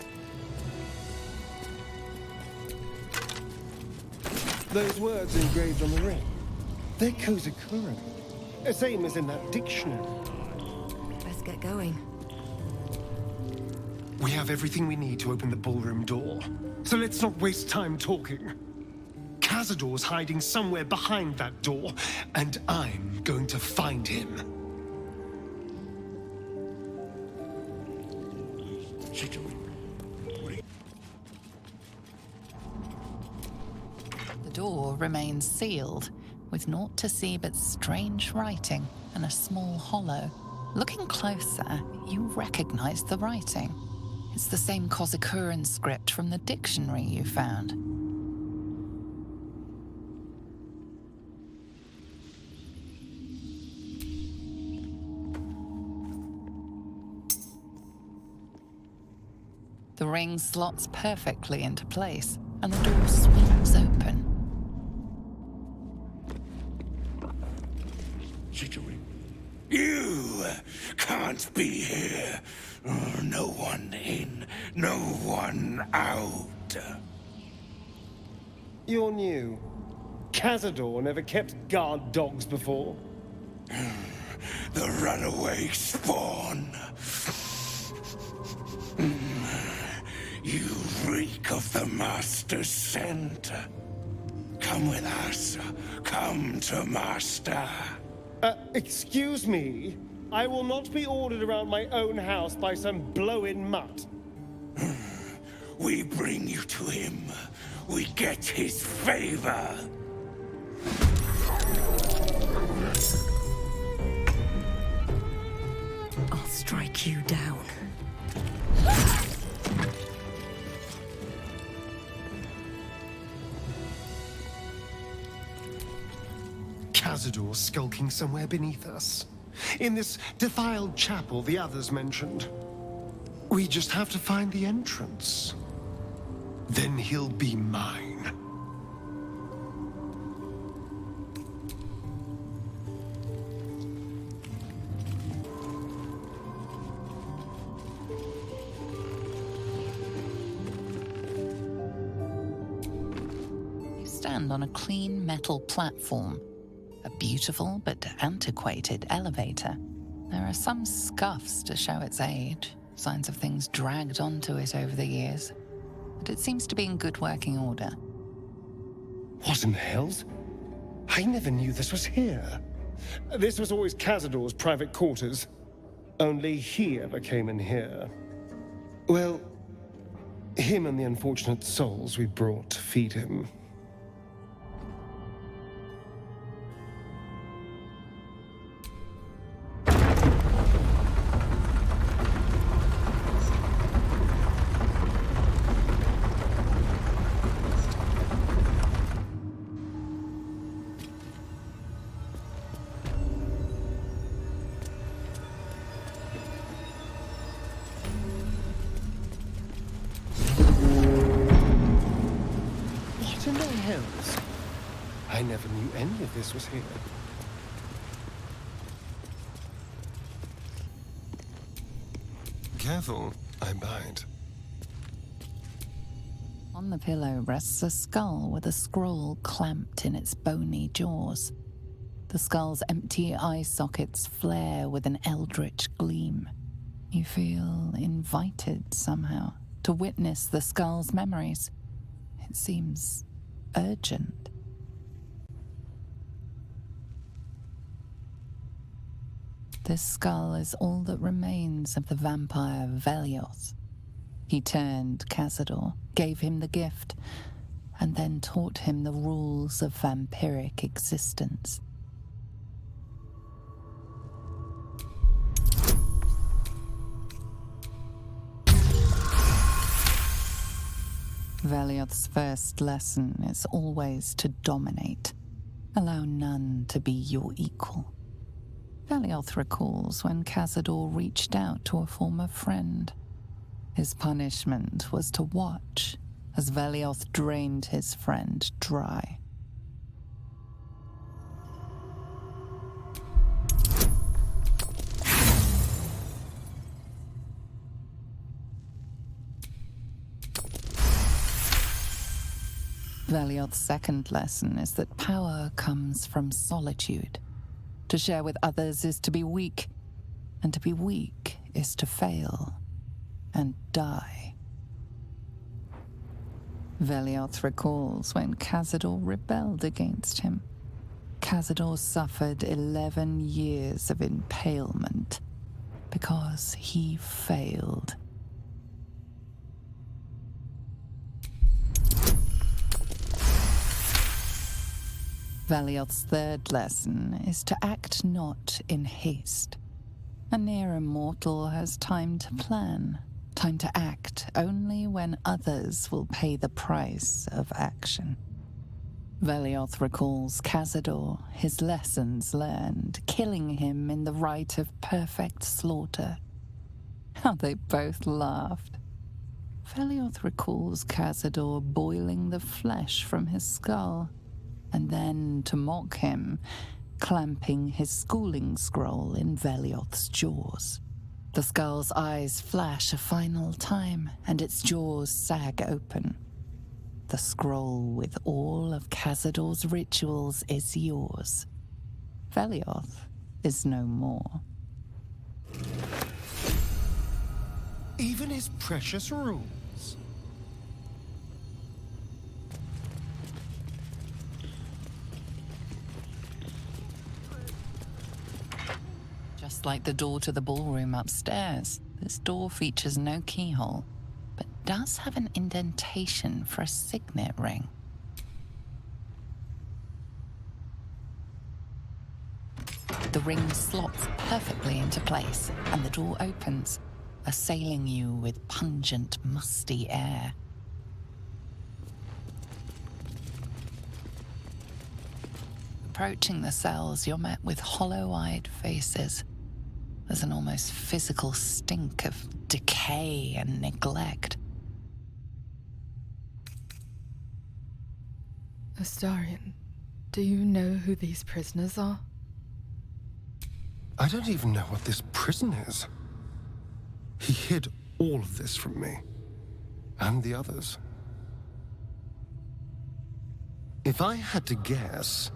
Those words engraved on the ring, they're Kozakuran. Same as in that dictionary. Let's get going. We have everything we need to open the ballroom door. So let's not waste time talking. Cazador's hiding somewhere behind that door, and I'm going to find him. The door remains sealed, with naught to see but strange writing and a small hollow. Looking closer, you recognize the writing. It's the same Kozakuran script from the dictionary you found. The ring slots perfectly into place, and the door swings open. You can't be here. No one in, no one out. You're new. Cazador never kept guard dogs before. The runaway spawn. You reek of the Master's scent. Come with us. Come to Master. Excuse me? I will not be ordered around my own house by some blow-in mutt. We bring you to him. We get his favor. I'll strike you down. Cazador skulking somewhere beneath us. In this defiled chapel the others mentioned. We just have to find the entrance. Then he'll be mine. You stand on a clean metal platform. A beautiful but antiquated elevator. There are some scuffs to show its age, signs of things dragged onto it over the years. But it seems to be in good working order. What in the hells? I never knew this was here. This was always Cazador's private quarters. Only he ever came in here. Well, him and the unfortunate souls we brought to feed him. Hills. I never knew any of this was here. Careful, I bite. On the pillow rests a skull with a scroll clamped in its bony jaws. The skull's empty eye sockets flare with an eldritch gleam. You feel invited somehow to witness the skull's memories. It seems urgent. This skull is all that remains of the vampire Velioth. He turned Cazador, gave him the gift, and then taught him the rules of vampiric existence. Velioth's first lesson is always to dominate. Allow none to be your equal. Velioth recalls when Cazador reached out to a former friend. His punishment was to watch as Velioth drained his friend dry. Velioth's second lesson is that power comes from solitude. To share with others is to be weak, and to be weak is to fail and die. Velioth recalls when Cazador rebelled against him. Cazador suffered 11 years of impalement because he failed. Velioth's third lesson is to act not in haste. A near immortal has time to plan, time to act only when others will pay the price of action. Velioth recalls Cazador, his lessons learned, killing him in the rite of perfect slaughter. How they both laughed. Velioth recalls Cazador boiling the flesh from his skull, and then, to mock him, clamping his schooling scroll in Velioth's jaws. The skull's eyes flash a final time, and its jaws sag open. The scroll with all of Cazador's rituals is yours. Velioth is no more. Even his precious rules. Just like the door to the ballroom upstairs, this door features no keyhole, but does have an indentation for a signet ring. The ring slots perfectly into place, and the door opens, assailing you with pungent, musty air. Approaching the cells, you're met with hollow-eyed faces. There's an almost physical stink of decay and neglect. Astarion, do you know who these prisoners are? I don't even know what this prison is. He hid all of this from me. And the others. If I had to guess,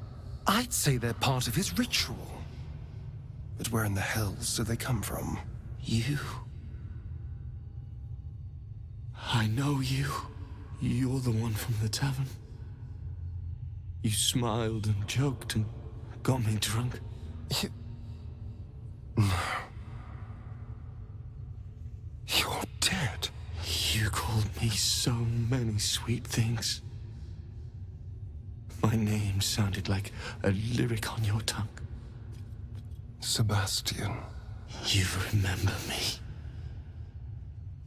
I'd say they're part of his ritual. But where in the hells do they come from? You. I know you. You're the one from the tavern. You smiled and joked and got me drunk. No. You're dead. You called me so many sweet things. My name sounded like a lyric on your tongue. Sebastian. You remember me.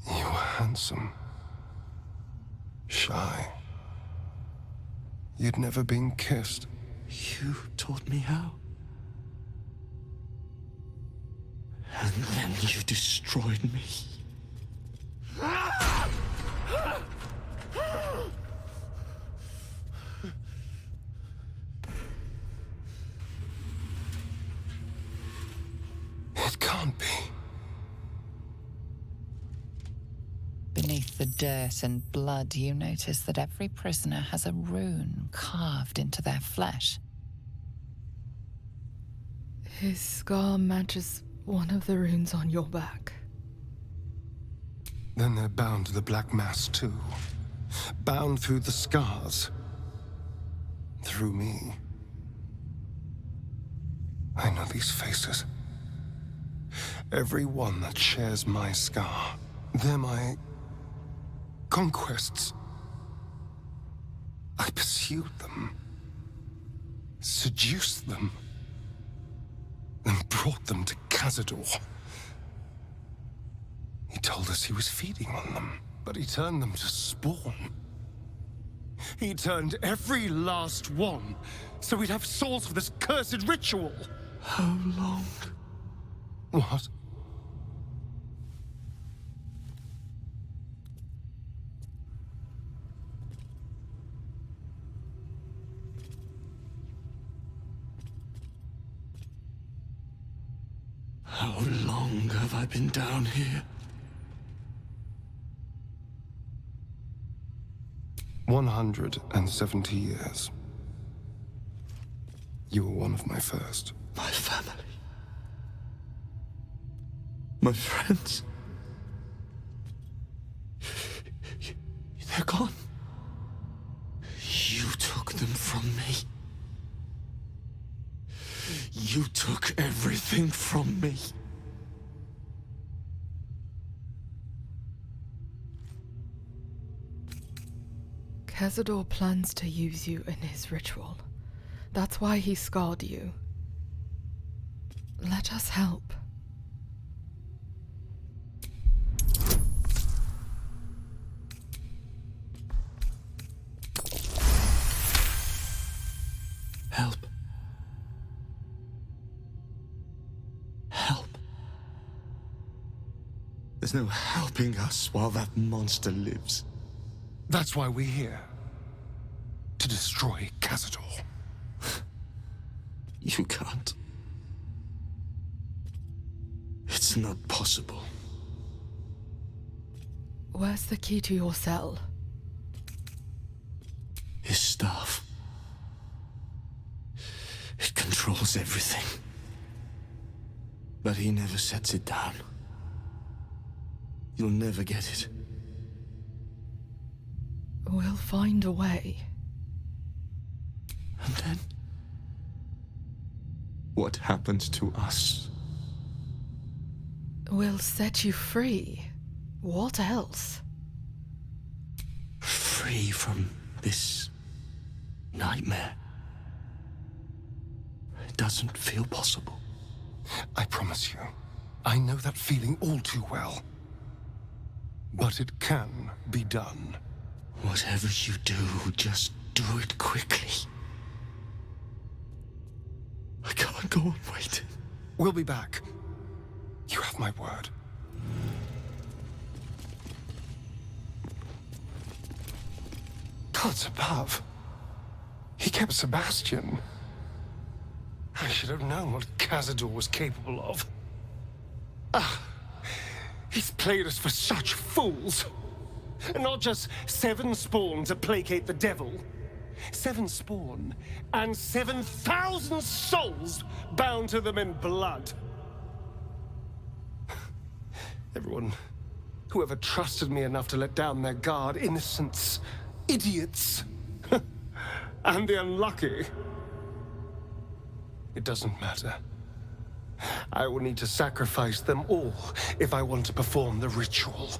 You were handsome. Shy. You'd never been kissed. You taught me how. And then you destroyed me. the dirt and blood, you notice that every prisoner has a rune carved into their flesh. His scar matches one of the runes on your back. Then they're bound to the Black Mass too. Bound through the scars. Through me. I know these faces. Every one that shares my scar. They're my conquests. I pursued them. Seduced them. Then brought them to Cazador. He told us he was feeding on them, but he turned them to spawn. He turned every last one, so we'd have souls for this cursed ritual. How long? What? How long have I been down here? 170 years. You were one of my first. My family. My friends. They're gone. You took them from me. You took everything from me. Cazador plans to use you in his ritual. That's why he scarred you. Let us help. Help. Help. There's no helping us while that monster lives. That's why we're here. To destroy Cazador. You can't. It's not possible. Where's the key to your cell? His staff. It controls everything. But he never sets it down. You'll never get it. We'll find a way. And then? What happens to us? We'll set you free. What else? Free from this nightmare. It doesn't feel possible. I promise you, I know that feeling all too well. But it can be done. Whatever you do, just do it quickly. I can't go on waiting. We'll be back. You have my word. Gods above. He kept Sebastian. I should have known what Cazador was capable of. He's played us for such fools. And not just 7 spawn to placate the devil. 7 spawn and 7,000 souls bound to them in blood. Everyone, whoever trusted me enough to let down their guard, innocents, idiots, and the unlucky. It doesn't matter. I will need to sacrifice them all if I want to perform the ritual.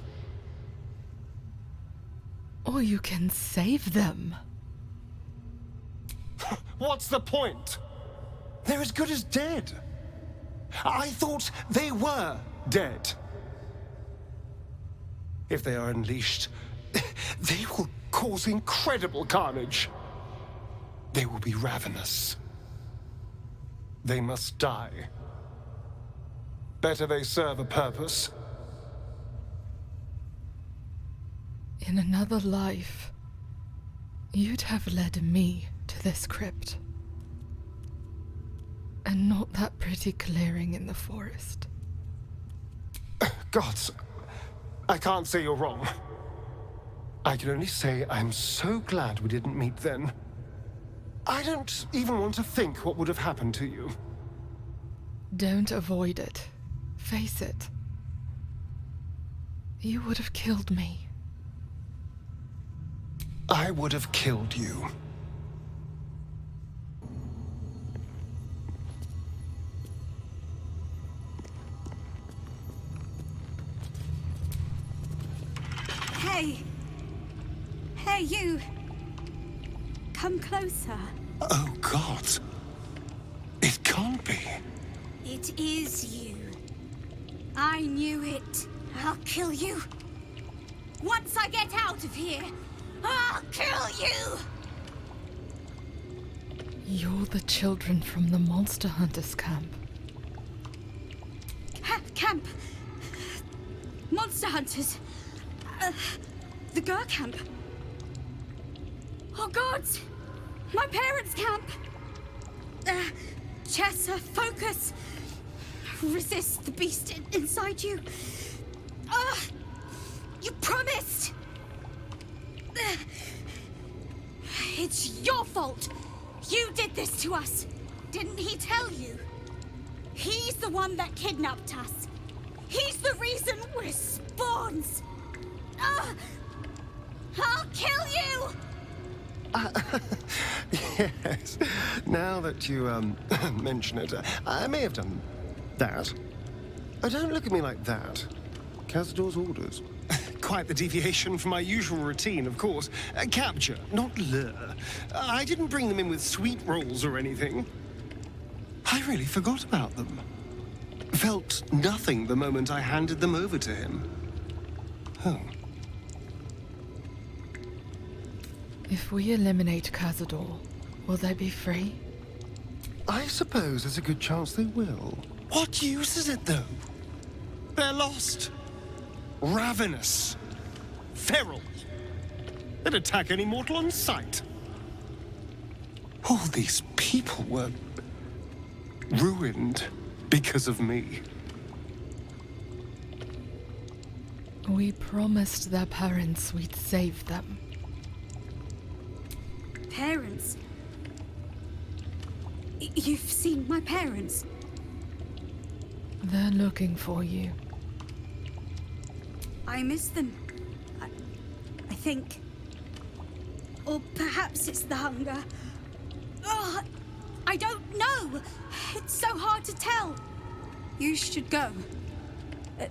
Or you can save them. What's the point? They're as good as dead. I thought they were dead. If they are unleashed, they will cause incredible carnage. They will be ravenous. They must die. Better they serve a purpose. In another life, you'd have led me to this crypt. And not that pretty clearing in the forest. Gods, I can't say you're wrong. I can only say I'm so glad we didn't meet then. I don't even want to think what would have happened to you. Don't avoid it. Face it. You would have killed me. I would have killed you. Hey! Hey, you! Come closer. Oh, God. It can't be. It is you. I knew it. I'll kill you. Once I get out of here, I'll kill you! You're the children from the Monster Hunters camp. Camp. Monster Hunters. The Gur Camp. Oh, gods! My parents' camp! Chessa, focus! Resist the beast inside you. You promised! It's your fault! You did this to us! Didn't he tell you? He's the one that kidnapped us. He's the reason we're spawns! I'll kill you! Yes. Now that you, mention it, I may have done that. Don't look at me like that. Cazador's orders. Quite the deviation from my usual routine, of course. Capture, not lure. I didn't bring them in with sweet rolls or anything. I really forgot about them. Felt nothing the moment I handed them over to him. Oh. If we eliminate Cazador, will they be free? I suppose there's a good chance they will. What use is it, though? They're lost. Ravenous. Feral. They'd attack any mortal on sight. All these people were ruined because of me. We promised their parents we'd save them. Parents? You've seen my parents? They're looking for you. I miss them. I think. Or perhaps it's the hunger. Oh, I don't know. It's so hard to tell. You should go.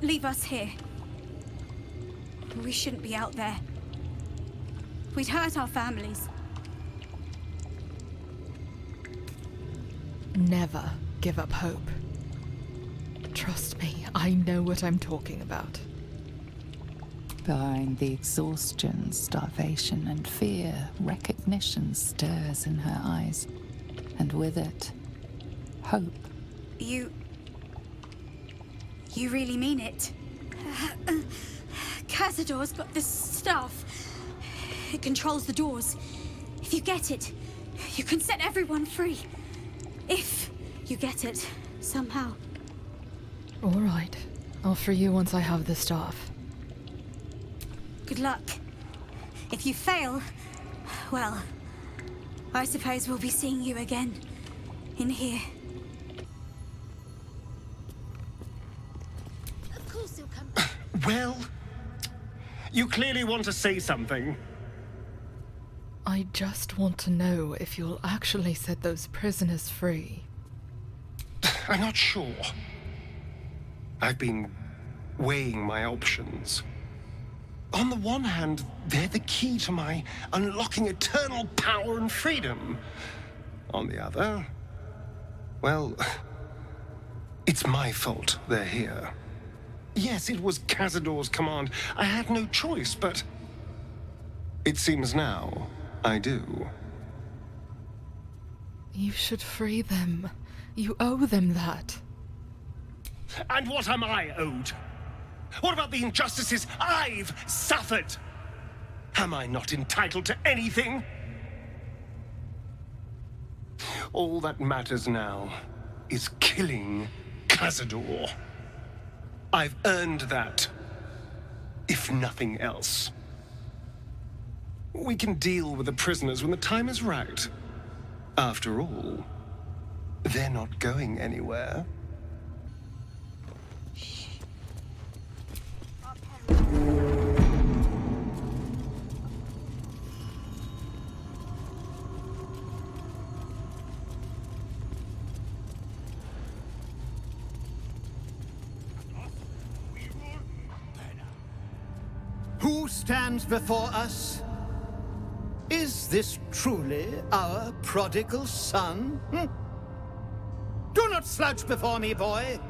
Leave us here. We shouldn't be out there. We'd hurt our families. Never give up hope. Trust me, I know what I'm talking about. Behind the exhaustion, starvation, and fear, recognition stirs in her eyes. And with it, hope. You really mean it? Cazador's got this stuff. It controls the doors. If you get it, you can set everyone free. If you get it, somehow. All right. I'll free you once I have the staff. Good luck. If you fail, well, I suppose we'll be seeing you again. In here. Of course he'll come back. Well, you clearly want to say something. I just want to know if you'll actually set those prisoners free. I'm not sure. I've been weighing my options. On the one hand, they're the key to my unlocking eternal power and freedom. On the other, well, it's my fault they're here. Yes, it was Cazador's command. I had no choice, but it seems now I do. You should free them. You owe them that. And what am I owed? What about the injustices I've suffered? Am I not entitled to anything? All that matters now is killing Cazador. I've earned that, if nothing else. We can deal with the prisoners when the time is right. After all, they're not going anywhere. Who stands before us? Is this truly our prodigal son? Do not slouch before me, boy.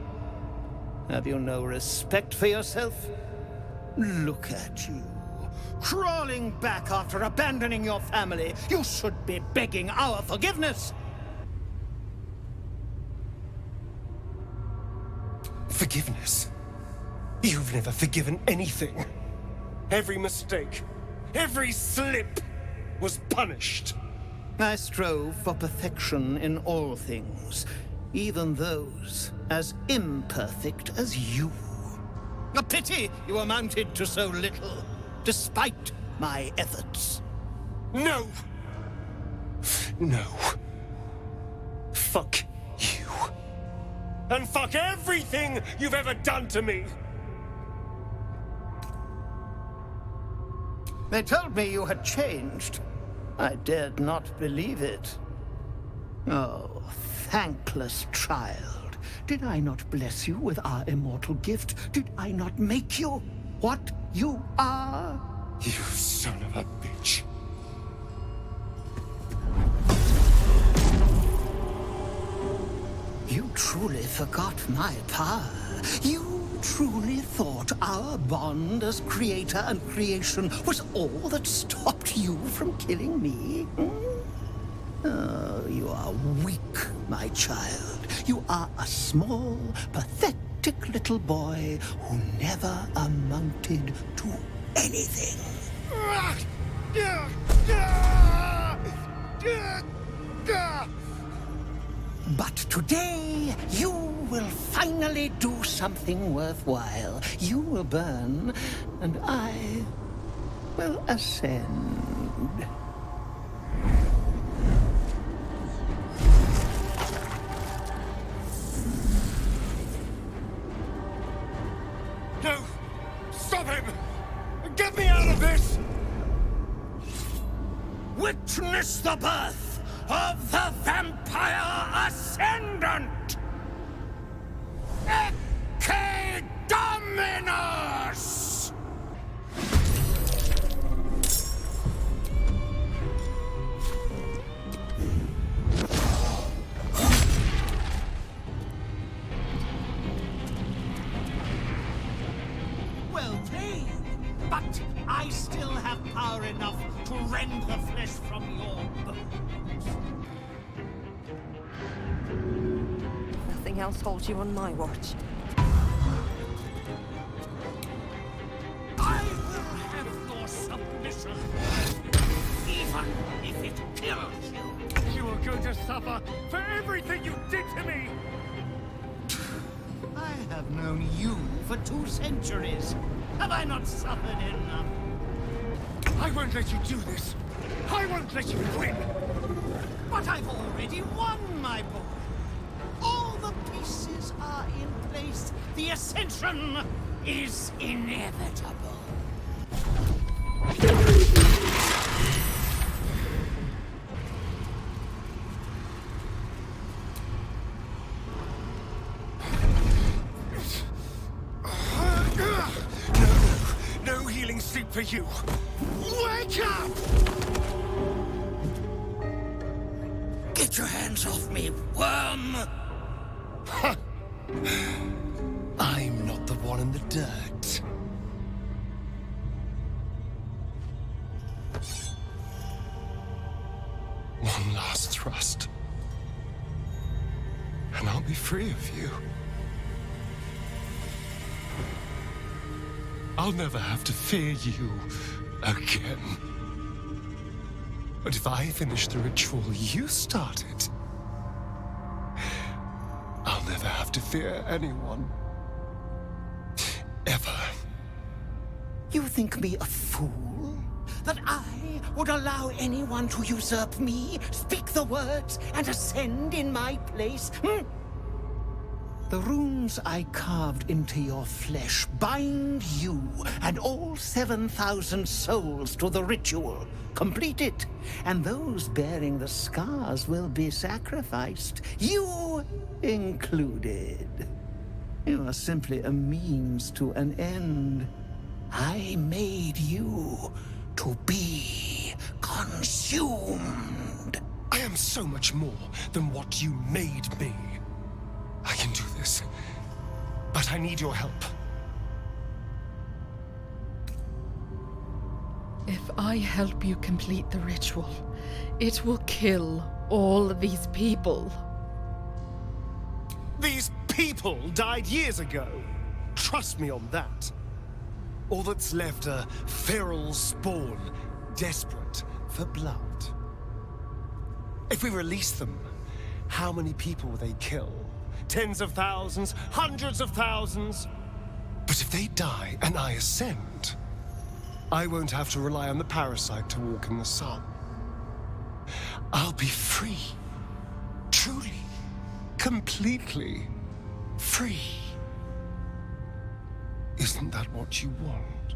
Have you no respect for yourself? Look at you, crawling back after abandoning your family. You should be begging our forgiveness. Forgiveness? You've never forgiven anything. Every mistake, every slip was punished. I strove for perfection in all things, even those as imperfect as you. A pity you amounted to so little, despite my efforts. No! No. Fuck you. And fuck everything you've ever done to me! They told me you had changed. I dared not believe it. Oh, thankless child. Did I not bless you with our immortal gift? Did I not make you what you are? You son of a bitch. You truly forgot my power. You truly thought our bond as creator and creation was all that stopped you from killing me? Oh, you are weak, my child. You are a small, pathetic little boy who never amounted to anything. But today, you will finally do something worthwhile. You will burn, and I will ascend. No! Stop him! Get me out of this! Witness the birth of the Vampire Ascendant! Ecce Dominus! Well played, but I still have power enough to rend the flesh from your bones. Nothing else holds you on my watch. I will have your submission, even if it kills you. You are going to suffer for everything you did to me! I have known you for 2 centuries. Have I not suffered enough? I won't let you do this! I won't let you win! But I've already won, my boy. All the pieces are in place. The ascension is inevitable. No healing sleep for you! Wake up! Get your hands off me, worm! I'm not the one in the dirt. One last thrust. And I'll be free of you. I'll never have to fear you again. But if I finish the ritual you started, I'll never have to fear anyone. Ever. You think me a fool? that I would allow anyone to usurp me, speak the words, and ascend in my place? The runes I carved into your flesh bind you and all 7,000 souls to the ritual. Complete it, and those bearing the scars will be sacrificed, you included. You are simply a means to an end. I made you to be consumed. I am so much more than what you made me. I can do this, but I need your help. If I help you complete the ritual, it will kill all these people. These people died years ago. Trust me on that. All that's left are feral spawn, desperate for blood. If we release them, how many people will they kill? Tens of thousands, hundreds of thousands? But if they die and I ascend, I won't have to rely on the parasite to walk in the sun. I'll be free. Truly. Completely free. Isn't that what you want?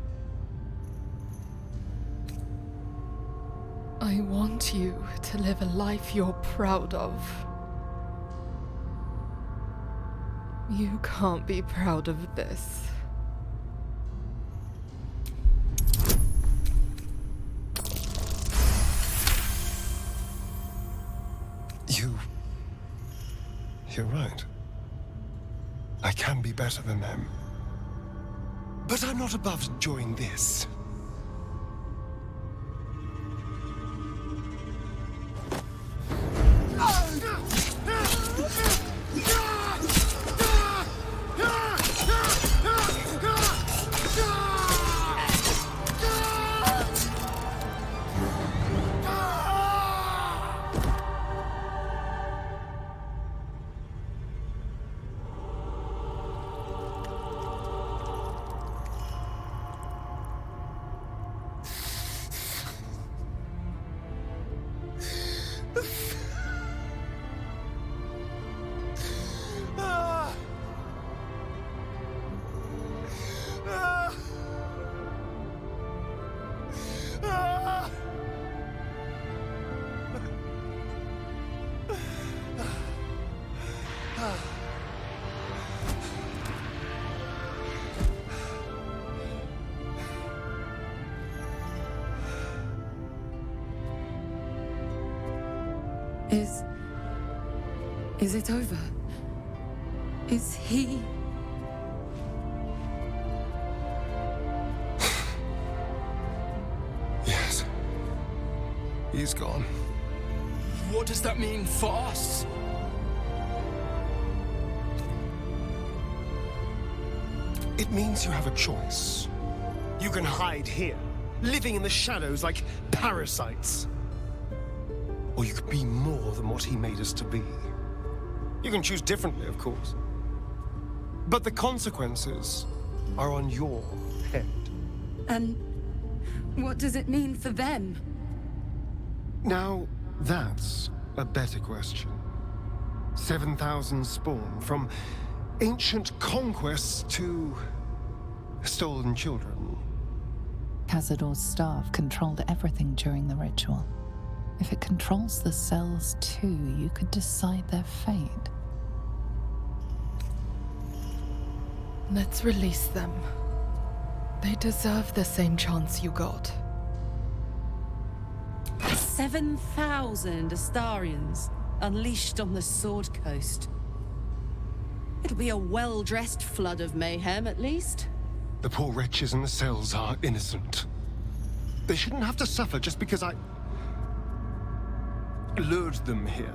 I want you to live a life you're proud of. You can't be proud of this. You're right. I can be better than them. But I'm not above enjoying this. Is it over? Is he... Yes. He's gone. What does that mean for us? It means you have a choice. You can hide here, living in the shadows like parasites. Or you could be more than what he made us to be. You can choose differently, of course. But the consequences are on your head. And what does it mean for them? Now, that's a better question. 7,000 spawn, from ancient conquests to stolen children. Cazador's staff controlled everything during the ritual. If it controls the cells too, you could decide their fate. Let's release them. They deserve the same chance you got. 7,000 Astarians unleashed on the Sword Coast. It'll be a well-dressed flood of mayhem, at least. The poor wretches in the cells are innocent. They shouldn't have to suffer just because I lured them here.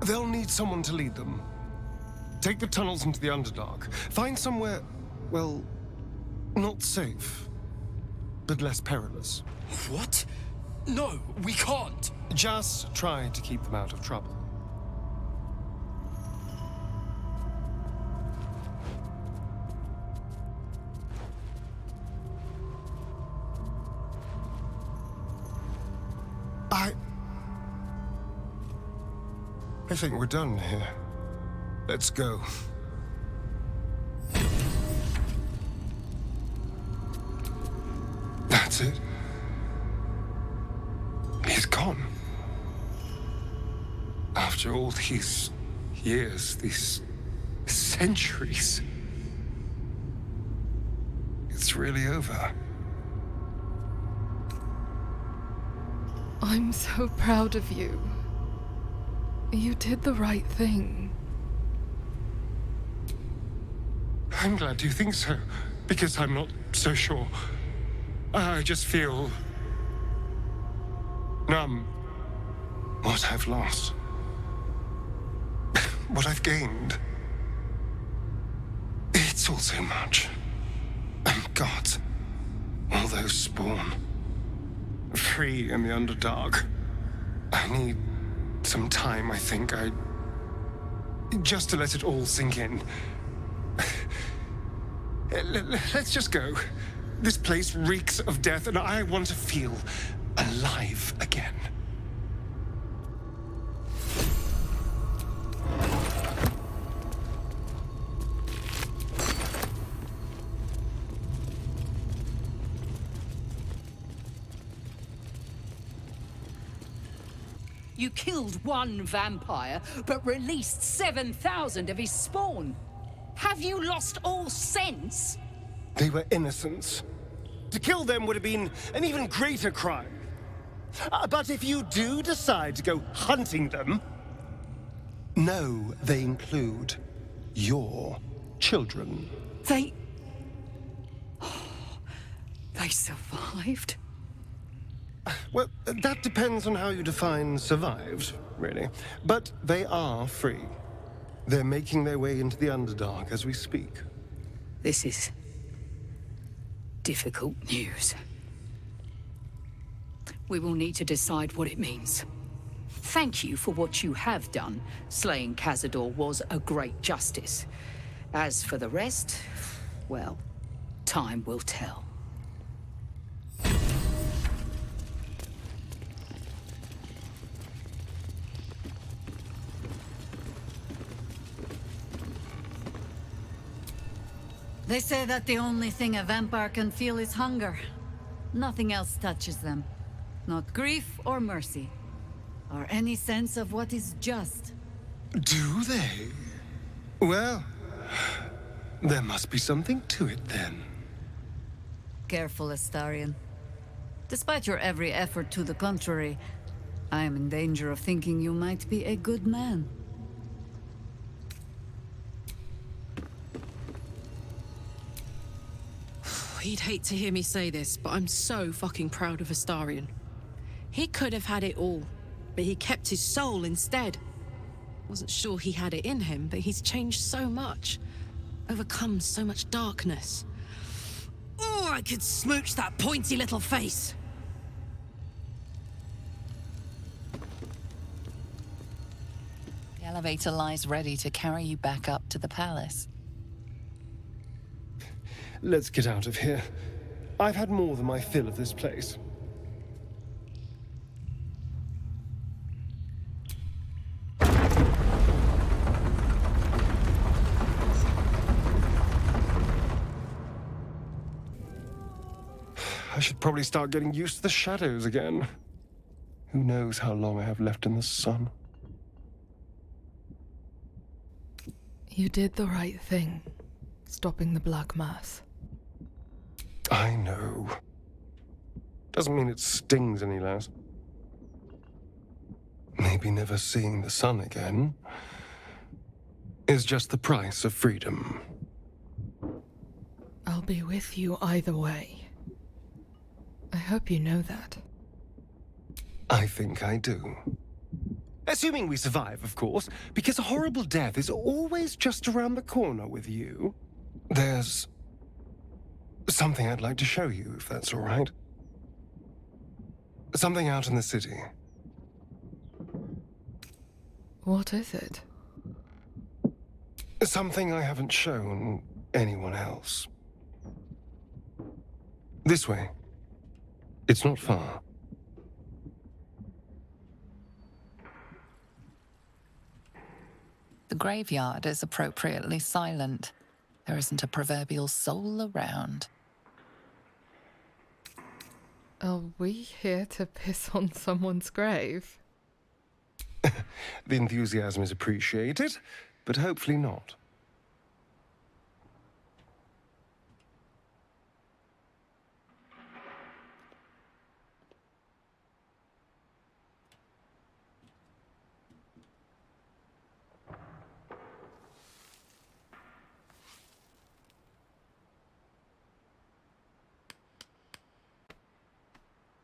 They'll need someone to lead them. Take the tunnels into the Underdark. Find somewhere, well, not safe, but less perilous. What? No, we can't. Just try to keep them out of trouble. I think we're done here. Let's go. That's it. He's gone. After all these years, these centuries, it's really over. I'm so proud of you. You did the right thing. I'm glad you think so, because I'm not so sure. I just feel numb. What I've lost. What I've gained. It's all so much. And God, all those spawn. Free in the Underdark. I need some time, I think. Just to let it all sink in. Let's just go. This place reeks of death, and I want to feel alive again. You killed one vampire, but released 7,000 of his spawn. Have you lost all sense? They were innocents. To kill them would have been an even greater crime. But if you do decide to go hunting them, know they include your children. They survived? Well, that depends on how you define survived, really. But they are free. They're making their way into the Underdark as we speak. This is difficult news. We will need to decide what it means. Thank you for what you have done. Slaying Cazador was a great justice. As for the rest, well, time will tell. They say that the only thing a vampire can feel is hunger. Nothing else touches them. Not grief or mercy. Or any sense of what is just. Do they? Well, there must be something to it then. Careful, Astarion. Despite your every effort to the contrary, I am in danger of thinking you might be a good man. He'd hate to hear me say this, but I'm so fucking proud of Astarion. He could have had it all, but he kept his soul instead. Wasn't sure he had it in him, but he's changed so much. Overcome so much darkness. Oh, I could smooch that pointy little face! The elevator lies ready to carry you back up to the palace. Let's get out of here. I've had more than my fill of this place. I should probably start getting used to the shadows again. Who knows how long I have left in the sun? You did the right thing, stopping the Black Mass. I know. Doesn't mean it stings any less. Maybe never seeing the sun again is just the price of freedom. I'll be with you either way. I hope you know that. I think I do. Assuming we survive, of course, because a horrible death is always just around the corner with you. There's something I'd like to show you, if that's all right. Something out in the city. What is it? Something I haven't shown anyone else. This way. It's not far. The graveyard is appropriately silent. There isn't a proverbial soul around. Are we here to piss on someone's grave? The enthusiasm is appreciated, but hopefully not.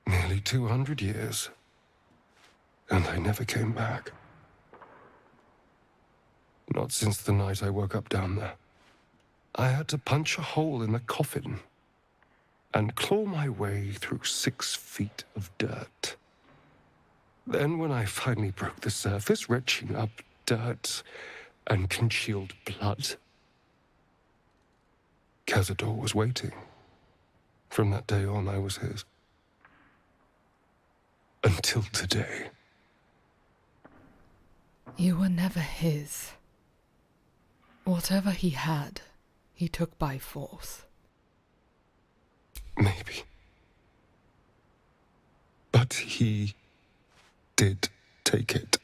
Nearly 200 years. And I never came back. Not since the night I woke up down there. I had to punch a hole in the coffin and claw my way through 6 feet of dirt. Then when I finally broke the surface, retching up dirt and congealed blood, Cazador was waiting. From that day on, I was his. Until today. You were never his. Whatever he had, he took by force. Maybe. But he did take it.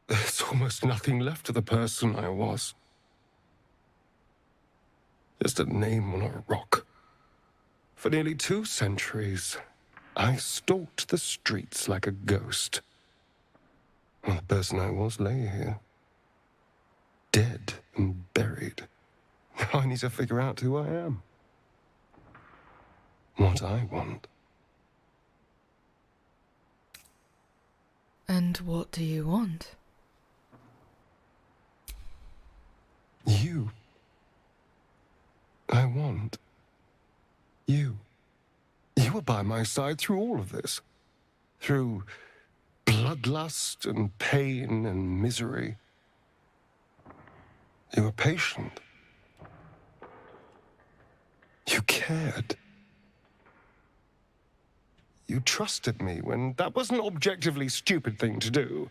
There's almost nothing left of the person I was. Just a name on a rock. For nearly 2 centuries, I stalked the streets like a ghost. Well, the person I was lay here. Dead and buried. Now I need to figure out who I am. What I want. And what do you want? You. I want you. You were by my side through all of this. Through bloodlust and pain and misery. You were patient. You cared. You trusted me when that was an objectively stupid thing to do.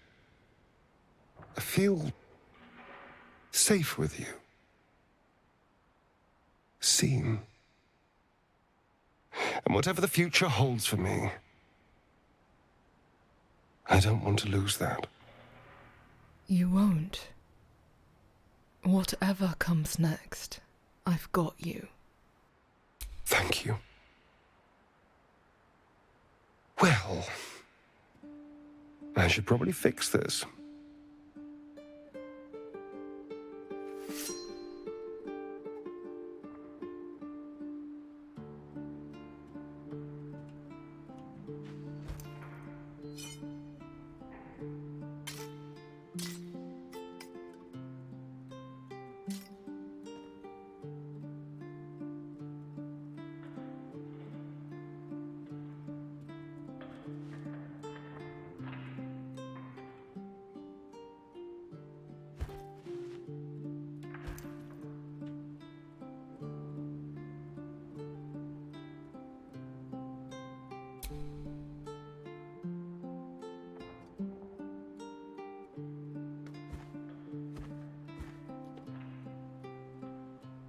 I feel safe with you. Seen. And whatever the future holds for me, I don't want to lose that. You won't. Whatever comes next, I've got you. Thank you. Well, I should probably fix this.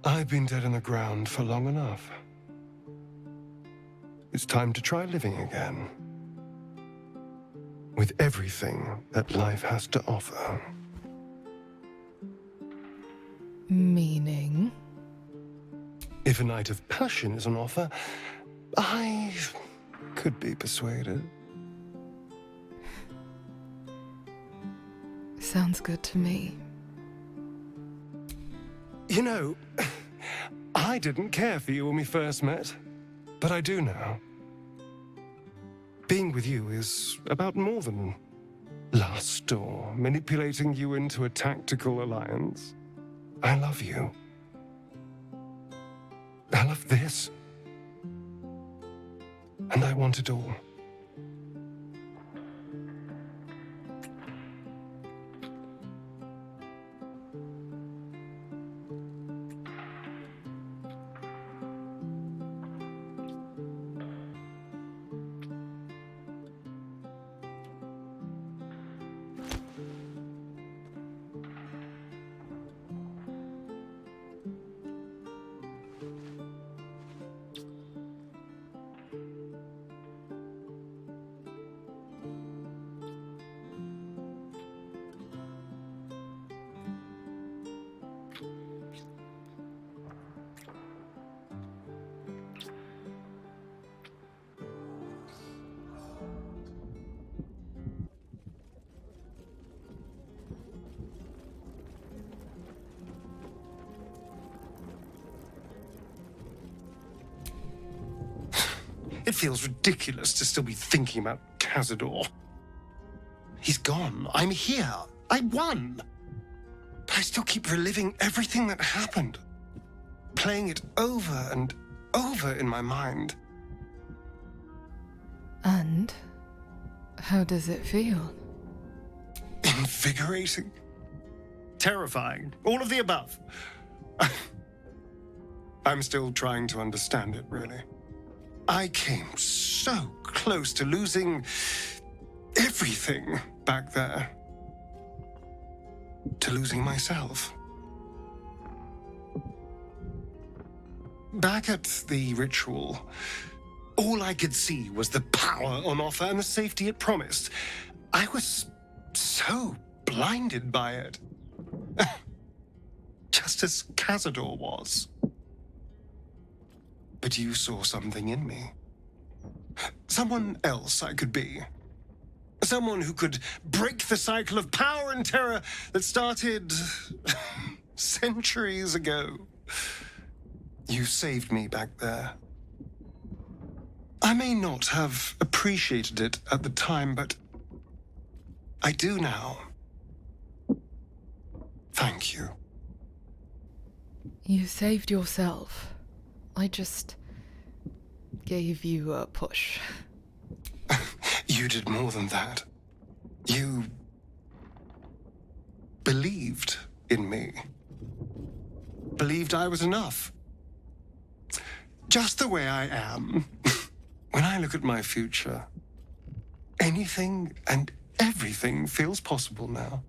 I've been dead in the ground for long enough. It's time to try living again. With everything that life has to offer. Meaning? If a night of passion is on offer, I could be persuaded. Sounds good to me. You know, I didn't care for you when we first met, but I do now. Being with you is about more than lust or manipulating you into a tactical alliance. I love you. I love this. And I want it all. It feels ridiculous to still be thinking about Cazador. He's gone. I'm here. I won. But I still keep reliving everything that happened. Playing it over and over in my mind. And how does it feel? Invigorating. Terrifying. All of the above. I'm still trying to understand it, really. I came so close to losing everything back there. To losing myself. Back at the ritual, all I could see was the power on offer and the safety it promised. I was so blinded by it. Just as Cazador was. But you saw something in me. Someone else I could be. Someone who could break the cycle of power and terror that started centuries ago. You saved me back there. I may not have appreciated it at the time, but I do now. Thank you. You saved yourself. I just gave you a push. You did more than that. You believed in me. Believed I was enough. Just the way I am. When I look at my future, anything and everything feels possible now.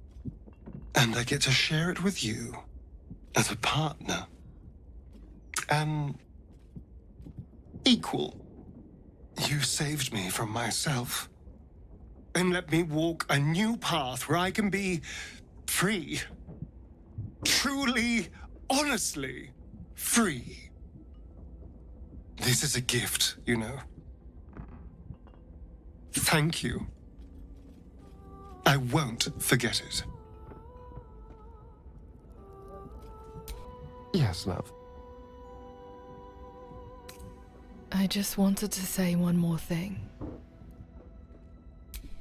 And I get to share it with you as a partner. An equal. You saved me from myself. And let me walk a new path where I can be free. Truly, honestly free. This is a gift, you know. Thank you. I won't forget it. Yes, love. I just wanted to say one more thing.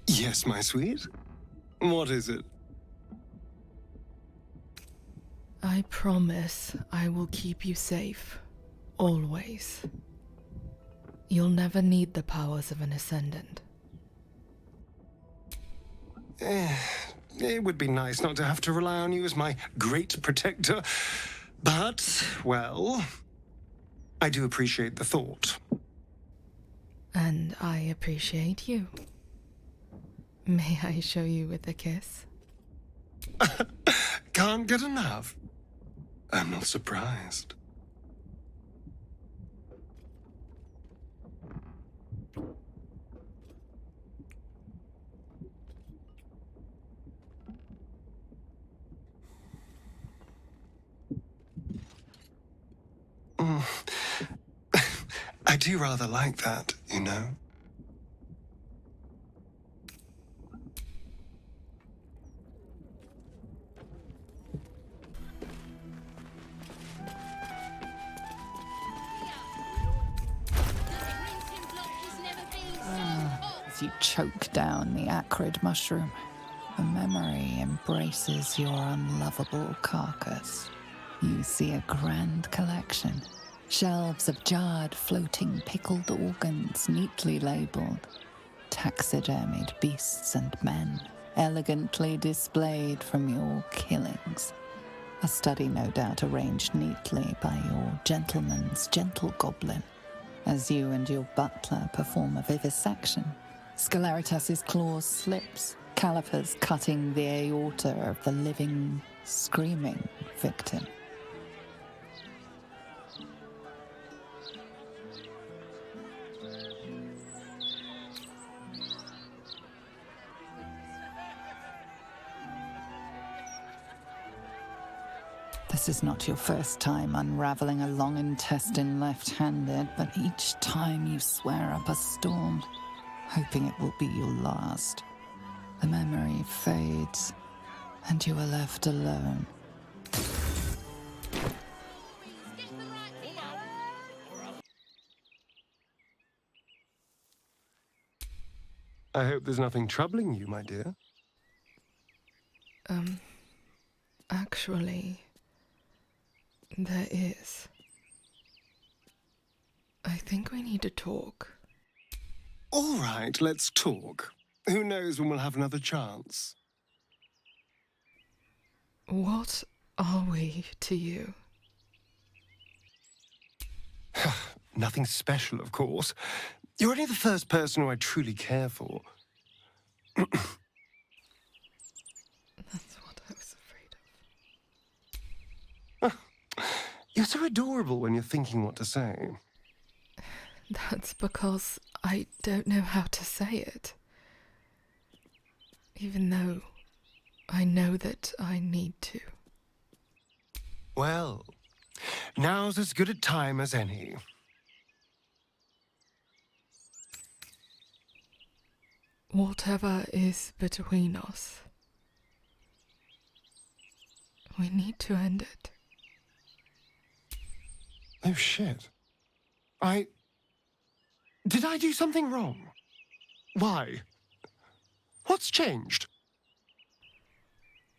Yes, my sweet. What is it? I promise I will keep you safe. Always. You'll never need the powers of an Ascendant. It would be nice not to have to rely on you as my great protector. But, well, I do appreciate the thought. And I appreciate you. May I show you with a kiss? Can't get enough. I'm not surprised. I do rather like that, you know. as you choke down the acrid mushroom, the memory embraces your unlovable carcass. You see a grand collection. Shelves of jarred, floating, pickled organs neatly labelled. Taxidermied beasts and men, elegantly displayed from your killings. A study no doubt arranged neatly by your gentleman's gentle goblin, as you and your butler perform a vivisection. Scelaritas's claws slips, calipers cutting the aorta of the living, screaming victim. This is not your first time unraveling a long intestine left-handed, but each time you swear up a storm, hoping it will be your last. The memory fades, and you are left alone. I hope there's nothing troubling you, my dear. Actually, there is. I think we need to talk. All right, let's talk. Who knows when we'll have another chance? What are we to you? Nothing special, of course. You're only the first person who I truly care for. That's what I was afraid of. You're so adorable when you're thinking what to say. That's because I don't know how to say it. Even though I know that I need to. Well, now's as good a time as any. Whatever is between us, we need to end it. Oh, shit. Did I do something wrong? Why? What's changed?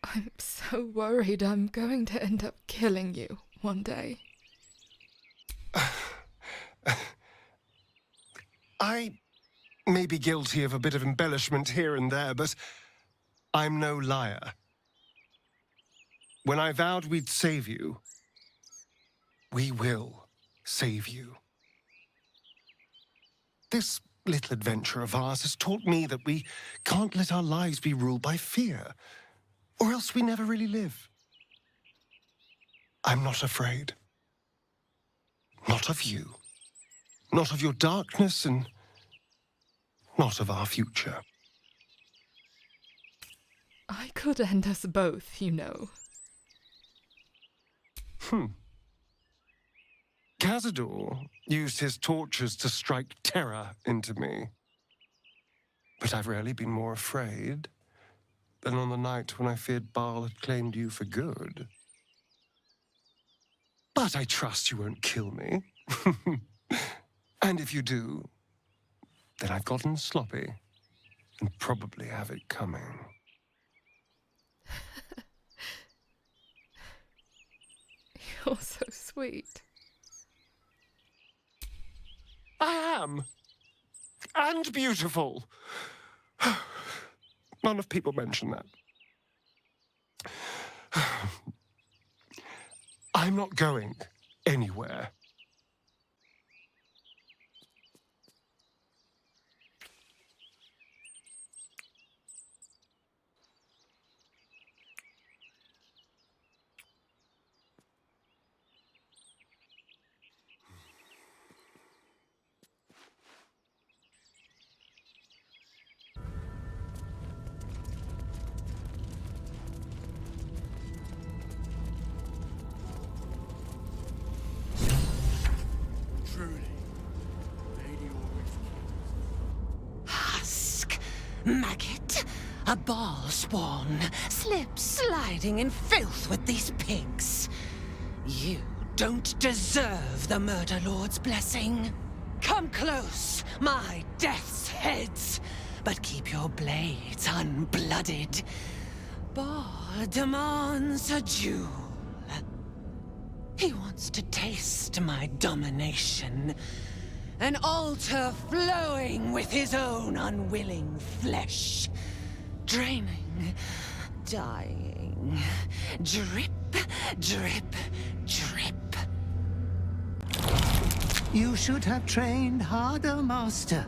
I'm so worried I'm going to end up killing you one day. I may be guilty of a bit of embellishment here and there, but I'm no liar. When I vowed we'd save you, we will save you. This little adventure of ours has taught me that we can't let our lives be ruled by fear, or else we never really live. I'm not afraid. Not of you. Not of your darkness, and not of our future. I could end us both, you know. Cazador used his tortures to strike terror into me. But I've rarely been more afraid than on the night when I feared Bhaal had claimed you for good. But I trust you won't kill me. And if you do, then I've gotten sloppy and probably have it coming. You're so sweet. I am. And beautiful. Not enough people mention that. I'm not going anywhere. Husk, maggot, a Bhaalspawn, slip sliding in filth with these pigs. You don't deserve the Murder Lord's blessing. Come close, my death's heads. but keep your blades unblooded. Bhaal demands a jewel. He wants to taste my domination. An altar flowing with his own unwilling flesh. Draining, dying. Drip, drip, drip. You should have trained harder, Master.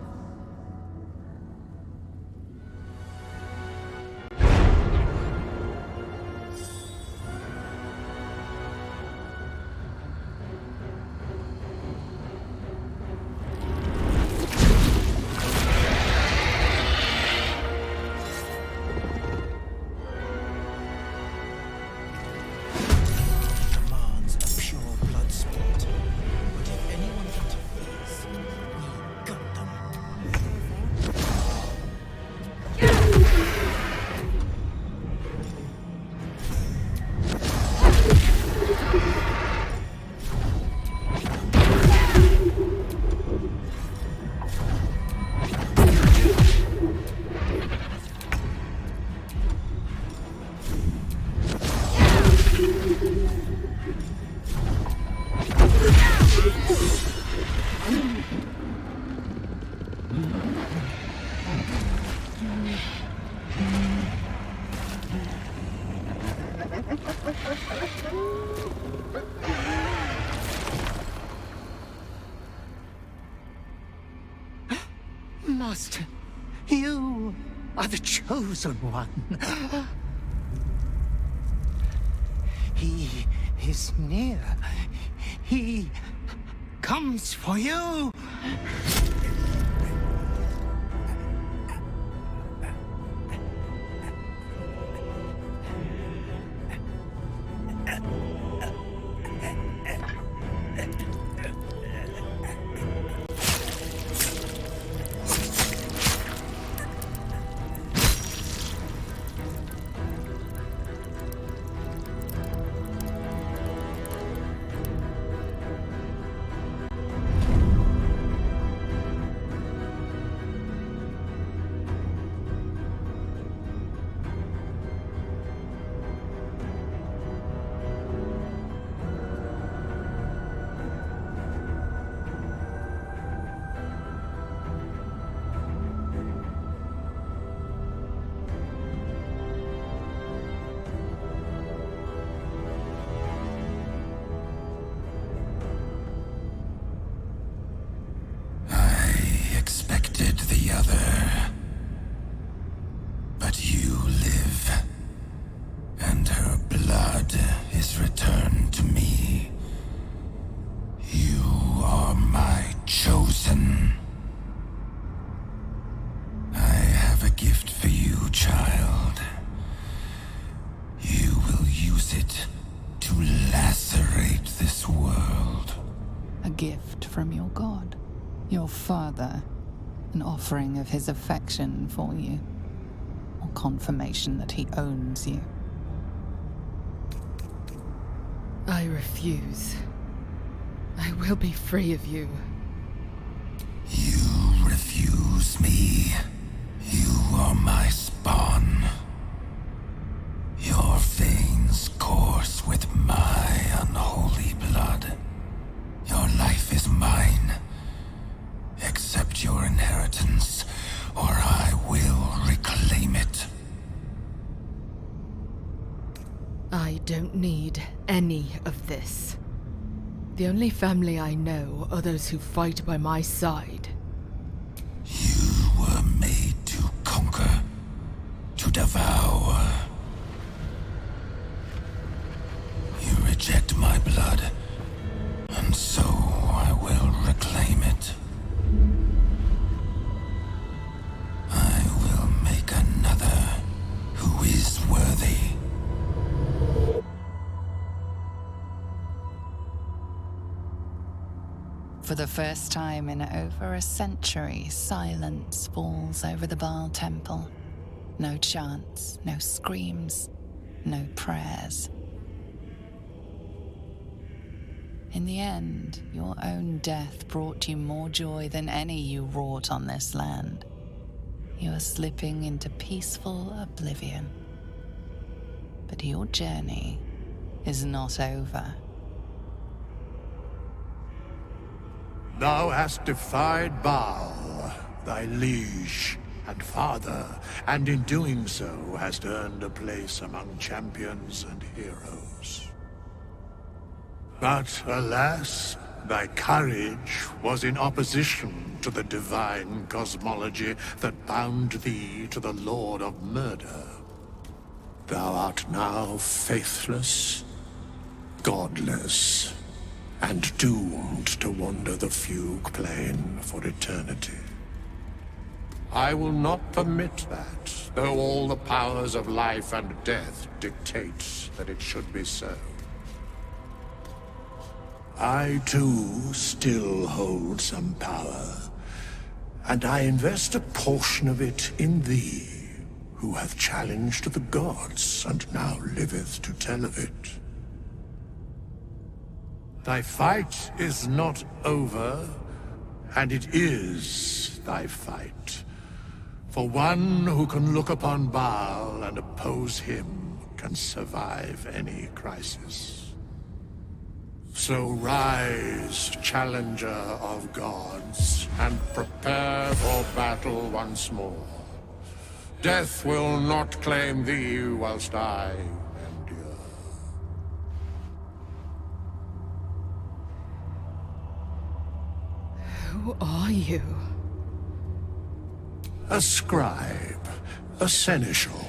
Master, you are the chosen one. He is near. He comes for you. Father, an offering of his affection for you, or confirmation that he owns you? I refuse. I will be free of you. You refuse me. You are my spawn. Your veins course with my unholy blood. Your life is mine. Accept your inheritance, or I will reclaim it. I don't need any of this. The only family I know are those who fight by my side. You were made to conquer, to devour. You reject my blood, and so I will reclaim it. I will make another who is worthy. For the first time in over a century, silence falls over the Bhaal temple. No chants, no screams, no prayers. In the end, your own death brought you more joy than any you wrought on this land. you are slipping into peaceful oblivion. But your journey is not over. Thou hast defied Bhaal, thy liege and father, and in doing so hast earned a place among champions and heroes. But alas, thy courage was in opposition to the divine cosmology that bound thee to the Lord of Murder. Thou art now faithless, godless, and doomed to wander the fugue plane for eternity. I will not permit that, though all the powers of life and death dictate that it should be so. I, too, still hold some power, and I invest a portion of it in thee, who hath challenged the gods and now liveth to tell of it. Thy fight is not over, and it is thy fight. For one who can look upon Bhaal and oppose him can survive any crisis. So rise, challenger of gods, and prepare for battle once more. Death will not claim thee whilst I endure. Who are you? A scribe, a seneschal,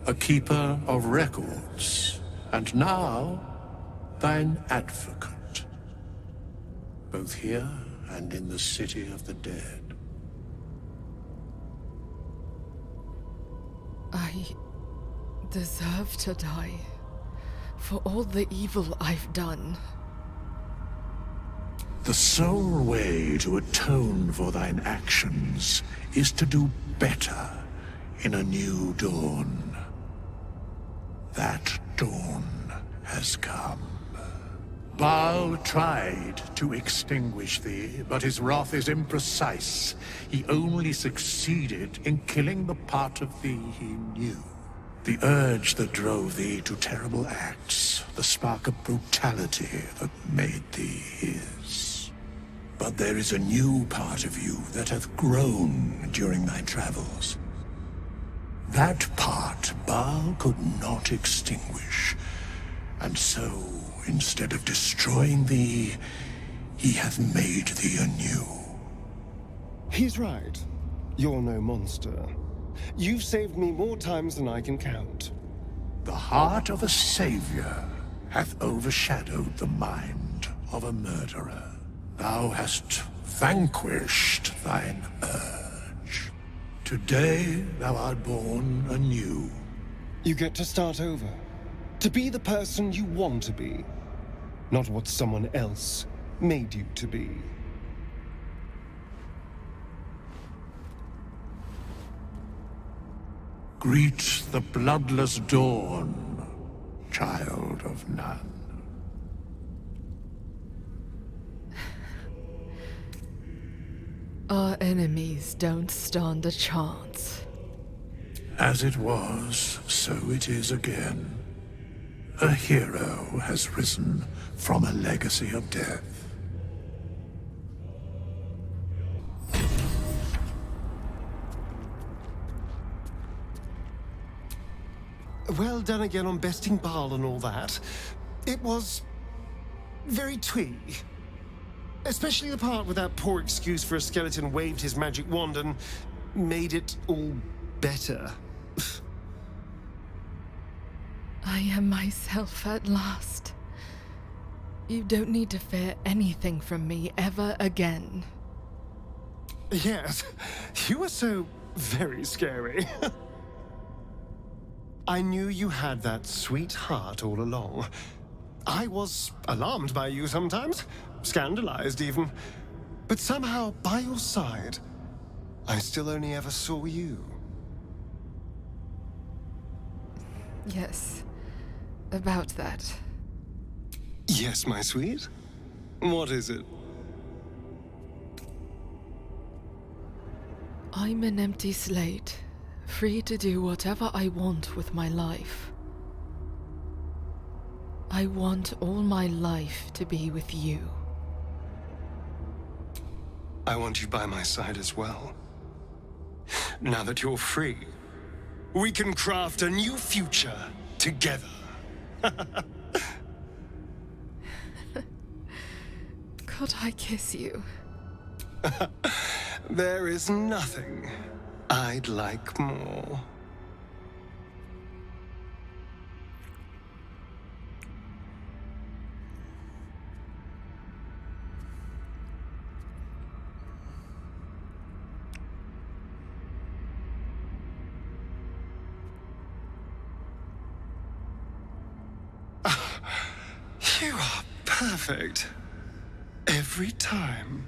a keeper of records, and now thine advocate, both here and in the city of the dead. I deserve to die for all the evil I've done. The sole way to atone for thine actions is to do better in a new dawn. That dawn has come. Bhaal tried to extinguish thee, but his wrath is imprecise. He only succeeded in killing the part of thee he knew. The urge that drove thee to terrible acts, the spark of brutality that made thee his. But there is a new part of you that hath grown during thy travels. That part Bhaal could not extinguish, and so, instead of destroying thee, he hath made thee anew. He's right. You're no monster. You've saved me more times than I can count. The heart of a savior hath overshadowed the mind of a murderer. Thou hast vanquished thine urge. Today thou art born anew. You get to start over. To be the person you want to be. Not what someone else made you to be. Greet the bloodless dawn, child of none. Our enemies don't stand a chance. As it was, so it is again. A hero has risen from a legacy of death. Well done again on besting Bhaal and all that. It was very twee. Especially the part where that poor excuse for a skeleton waved his magic wand and made it all better. I am myself at last. You don't need to fear anything from me ever again. Yes, you were so very scary. I knew you had that sweet heart all along. I was alarmed by you sometimes, scandalized even. But somehow, by your side, I still only ever saw you. Yes, about that. Yes, my sweet? What is it? I'm an empty slate, free to do whatever I want with my life. I want all my life to be with you. I want you by my side as well. Now that you're free, we can craft a new future together. Could I kiss you? There is nothing I'd like more. You are perfect. Every time.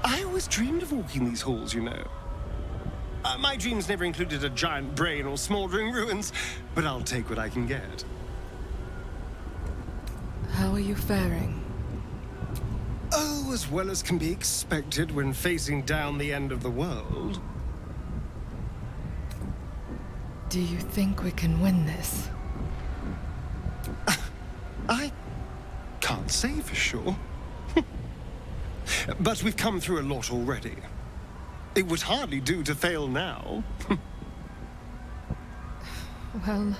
I always dreamed of walking these halls, you know. My dreams never included a giant brain or smoldering ruins, but I'll take what I can get. How are you faring? Oh, as well as can be expected when facing down the end of the world. Do you think we can win this? I can't say for sure. But we've come through a lot already. It would hardly do to fail now. Well,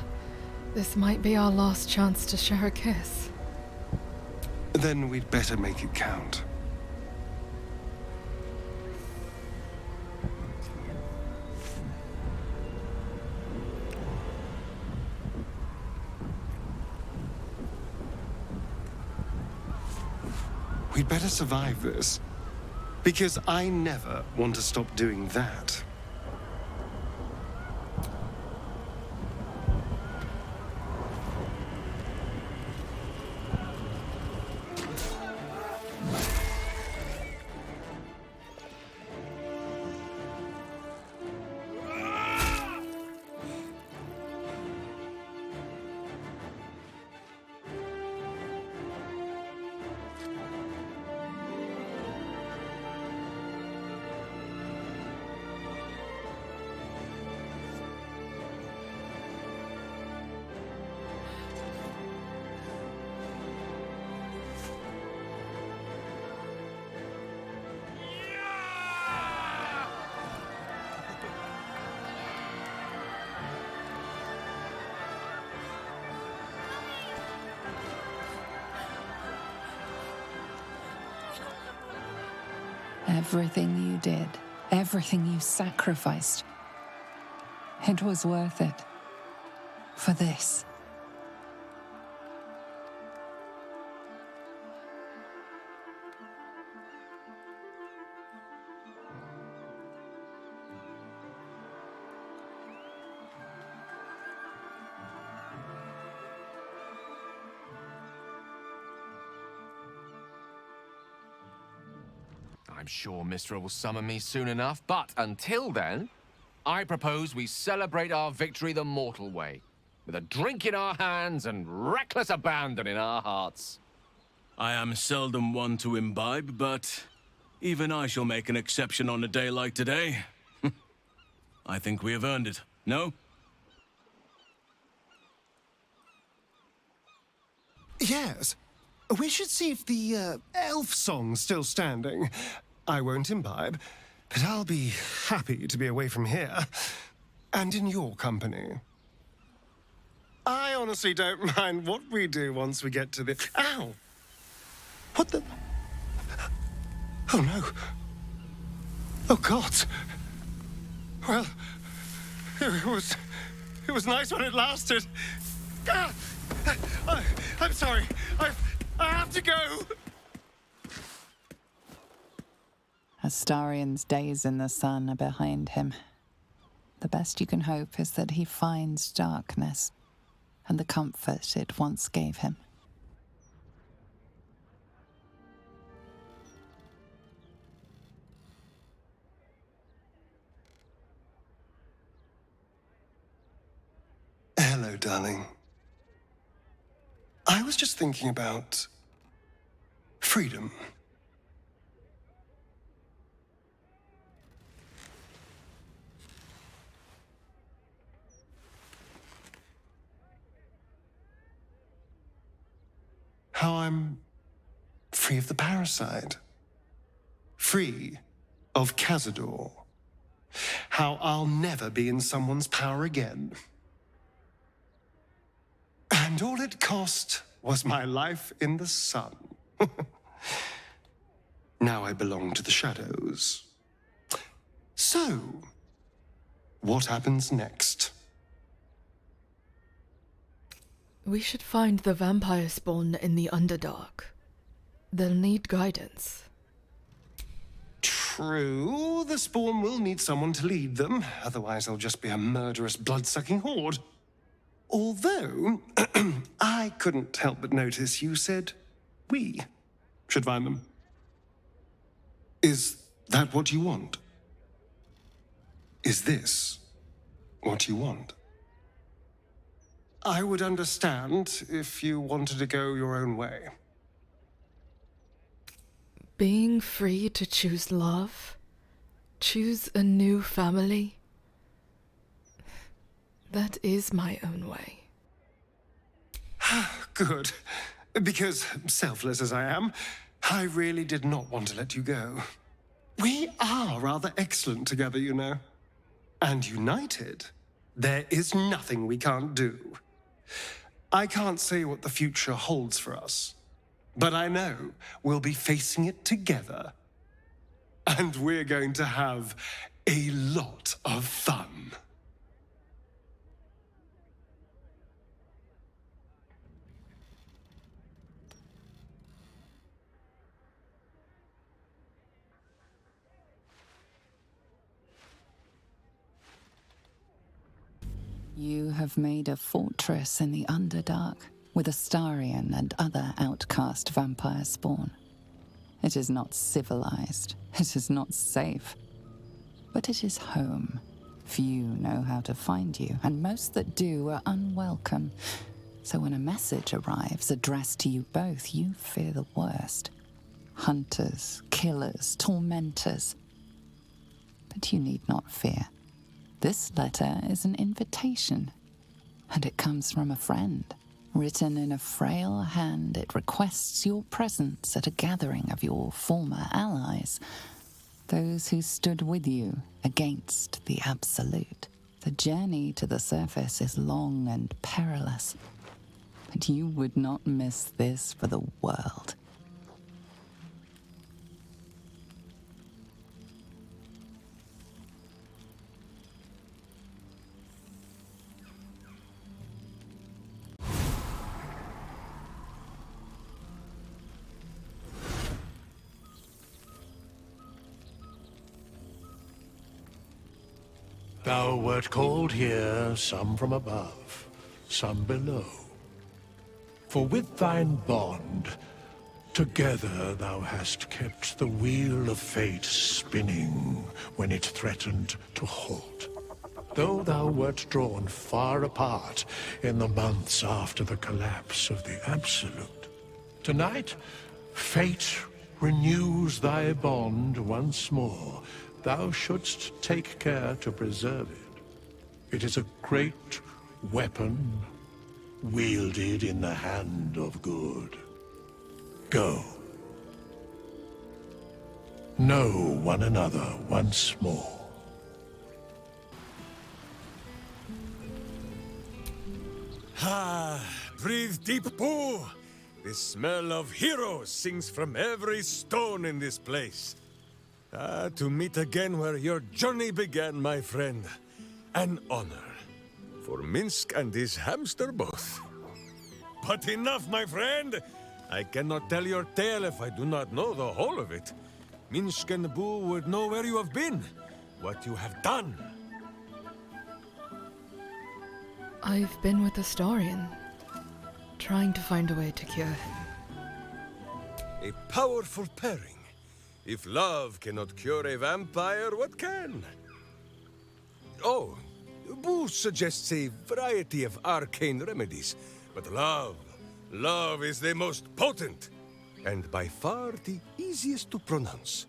this might be our last chance to share a kiss. Then we'd better make it count. We'd better survive this, because I never want to stop doing that. Everything you did, everything you sacrificed, it was worth it. For this. I'm sure Mistra will summon me soon enough, but until then, I propose we celebrate our victory the mortal way, with a drink in our hands and reckless abandon in our hearts. I am seldom one to imbibe, but even I shall make an exception on a day like today. I think we have earned it, no? Yes. We should see if the elf song's still standing. I won't imbibe, but I'll be happy to be away from here. And in your company. I honestly don't mind what we do once we get to the... Ow! What the... Oh, no. Oh, God. Well, it was nice when it lasted. Ah! I'm sorry. I have to go. Astarion's days in the sun are behind him. The best you can hope is that he finds darkness and the comfort it once gave him. Hello, darling. I was just thinking about freedom. How I'm free of the parasite. Free of Cazador. How I'll never be in someone's power again. And all it cost was my life in the sun. Now I belong to the shadows. So, what happens next? We should find the vampire spawn in the Underdark. They'll need guidance. True, the spawn will need someone to lead them, otherwise they'll just be a murderous, blood-sucking horde. Although, I couldn't help but notice you said we should find them. Is that what you want? Is this what you want? I would understand if you wanted to go your own way. Being free to choose love, choose a new family, that is my own way. Good. Because, selfless as I am, I really did not want to let you go. We are rather excellent together, you know. And united, there is nothing we can't do. I can't say what the future holds for us, but I know we'll be facing it together. And we're going to have a lot of fun. You have made a fortress in the Underdark with Astarion and other outcast vampire spawn. It is not civilized, it is not safe, but it is home. Few know how to find you, and most that do are unwelcome. So when a message arrives addressed to you both, you fear the worst. Hunters, killers, tormentors. But you need not fear. This letter is an invitation, and it comes from a friend. Written in a frail hand, it requests your presence at a gathering of your former allies, those who stood with you against the Absolute. The journey to the surface is long and perilous, but you would not miss this for the world. Thou wert called here, some from above, some below. For with thine bond, together thou hast kept the wheel of fate spinning when it threatened to halt. Though thou wert drawn far apart in the months after the collapse of the Absolute, tonight, fate renews thy bond once more. Thou shouldst take care to preserve it. It is a great weapon, wielded in the hand of good. Go. Know one another once more. Ah, breathe deep, Boo! The smell of heroes sings from every stone in this place. To meet again where your journey began, my friend. An honor. For Minsk and his hamster both. But enough, my friend! I cannot tell your tale if I do not know the whole of it. Minsk and Boo would know where you have been, what you have done. I've been with Astarion, trying to find a way to cure him. A powerful pairing. If love cannot cure a vampire, what can? Oh, Boo suggests a variety of arcane remedies, but love Love is the most potent, and by far the easiest to pronounce.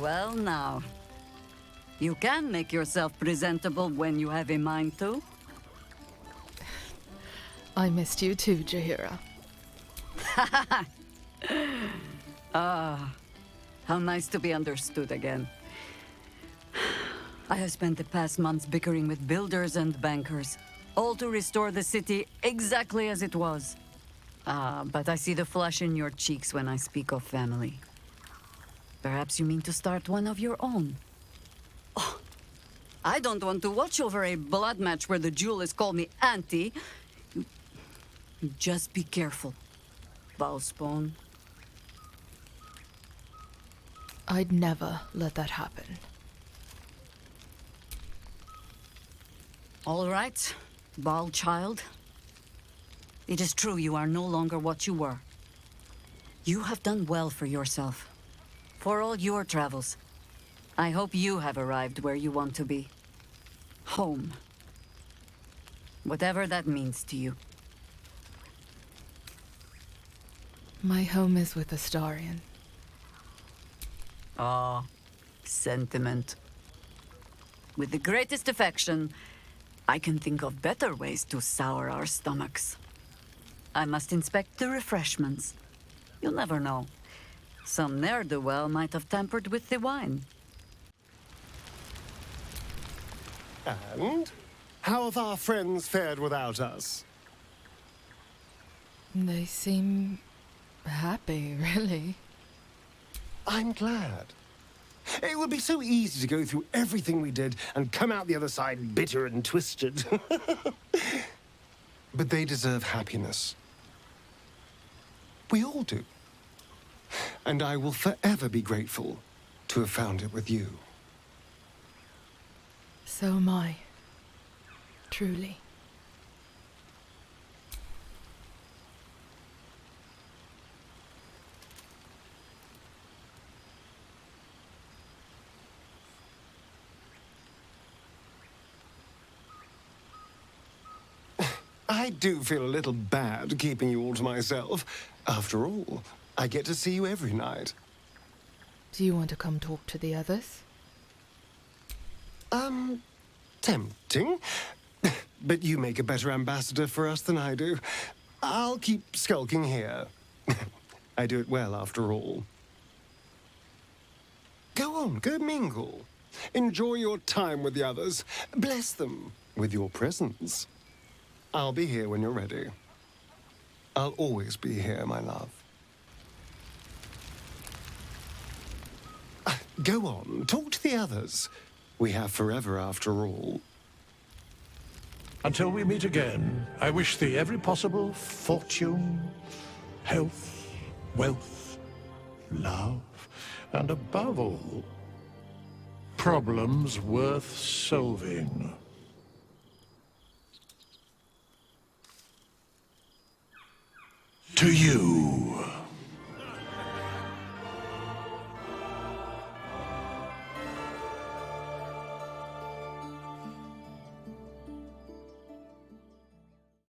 Well now, you can make yourself presentable when you have a mind to. I missed you too, Jaheira. Ah, how nice to be understood again. I have spent the past months bickering with builders and bankers, all to restore the city exactly as it was. But I see the flush in your cheeks when I speak of family. Perhaps you mean to start one of your own. Oh, I don't want to watch over a blood match where the jewelers call me auntie. You just be careful, Bhaalspawn. I'd never let that happen. All right, Bhaal child. It is true you are no longer what you were. You have done well for yourself. For all your travels, I hope you have arrived where you want to be. Home. Whatever that means to you. My home is with Astarion. Ah, sentiment. With the greatest affection, I can think of better ways to sour our stomachs. I must inspect the refreshments. You'll never know. Some ne'er-do-well might have tampered with the wine. And? How have our friends fared without us? They seem happy, really. I'm glad. It would be so easy to go through everything we did and come out the other side bitter and twisted. But they deserve happiness. We all do. And I will forever be grateful to have found it with you. So am I. Truly. I do feel a little bad keeping you all to myself. After all, I get to see you every night. Do you want to come talk to the others? Tempting. But you make a better ambassador for us than I do. I'll keep skulking here. I do it well, after all. Go on, go mingle. Enjoy your time with the others. Bless them with your presence. I'll be here when you're ready. I'll always be here, my love. Go on, talk to the others. We have forever, after all. Until we meet again, I wish thee every possible fortune, health, wealth, love, and above all, problems worth solving. To you.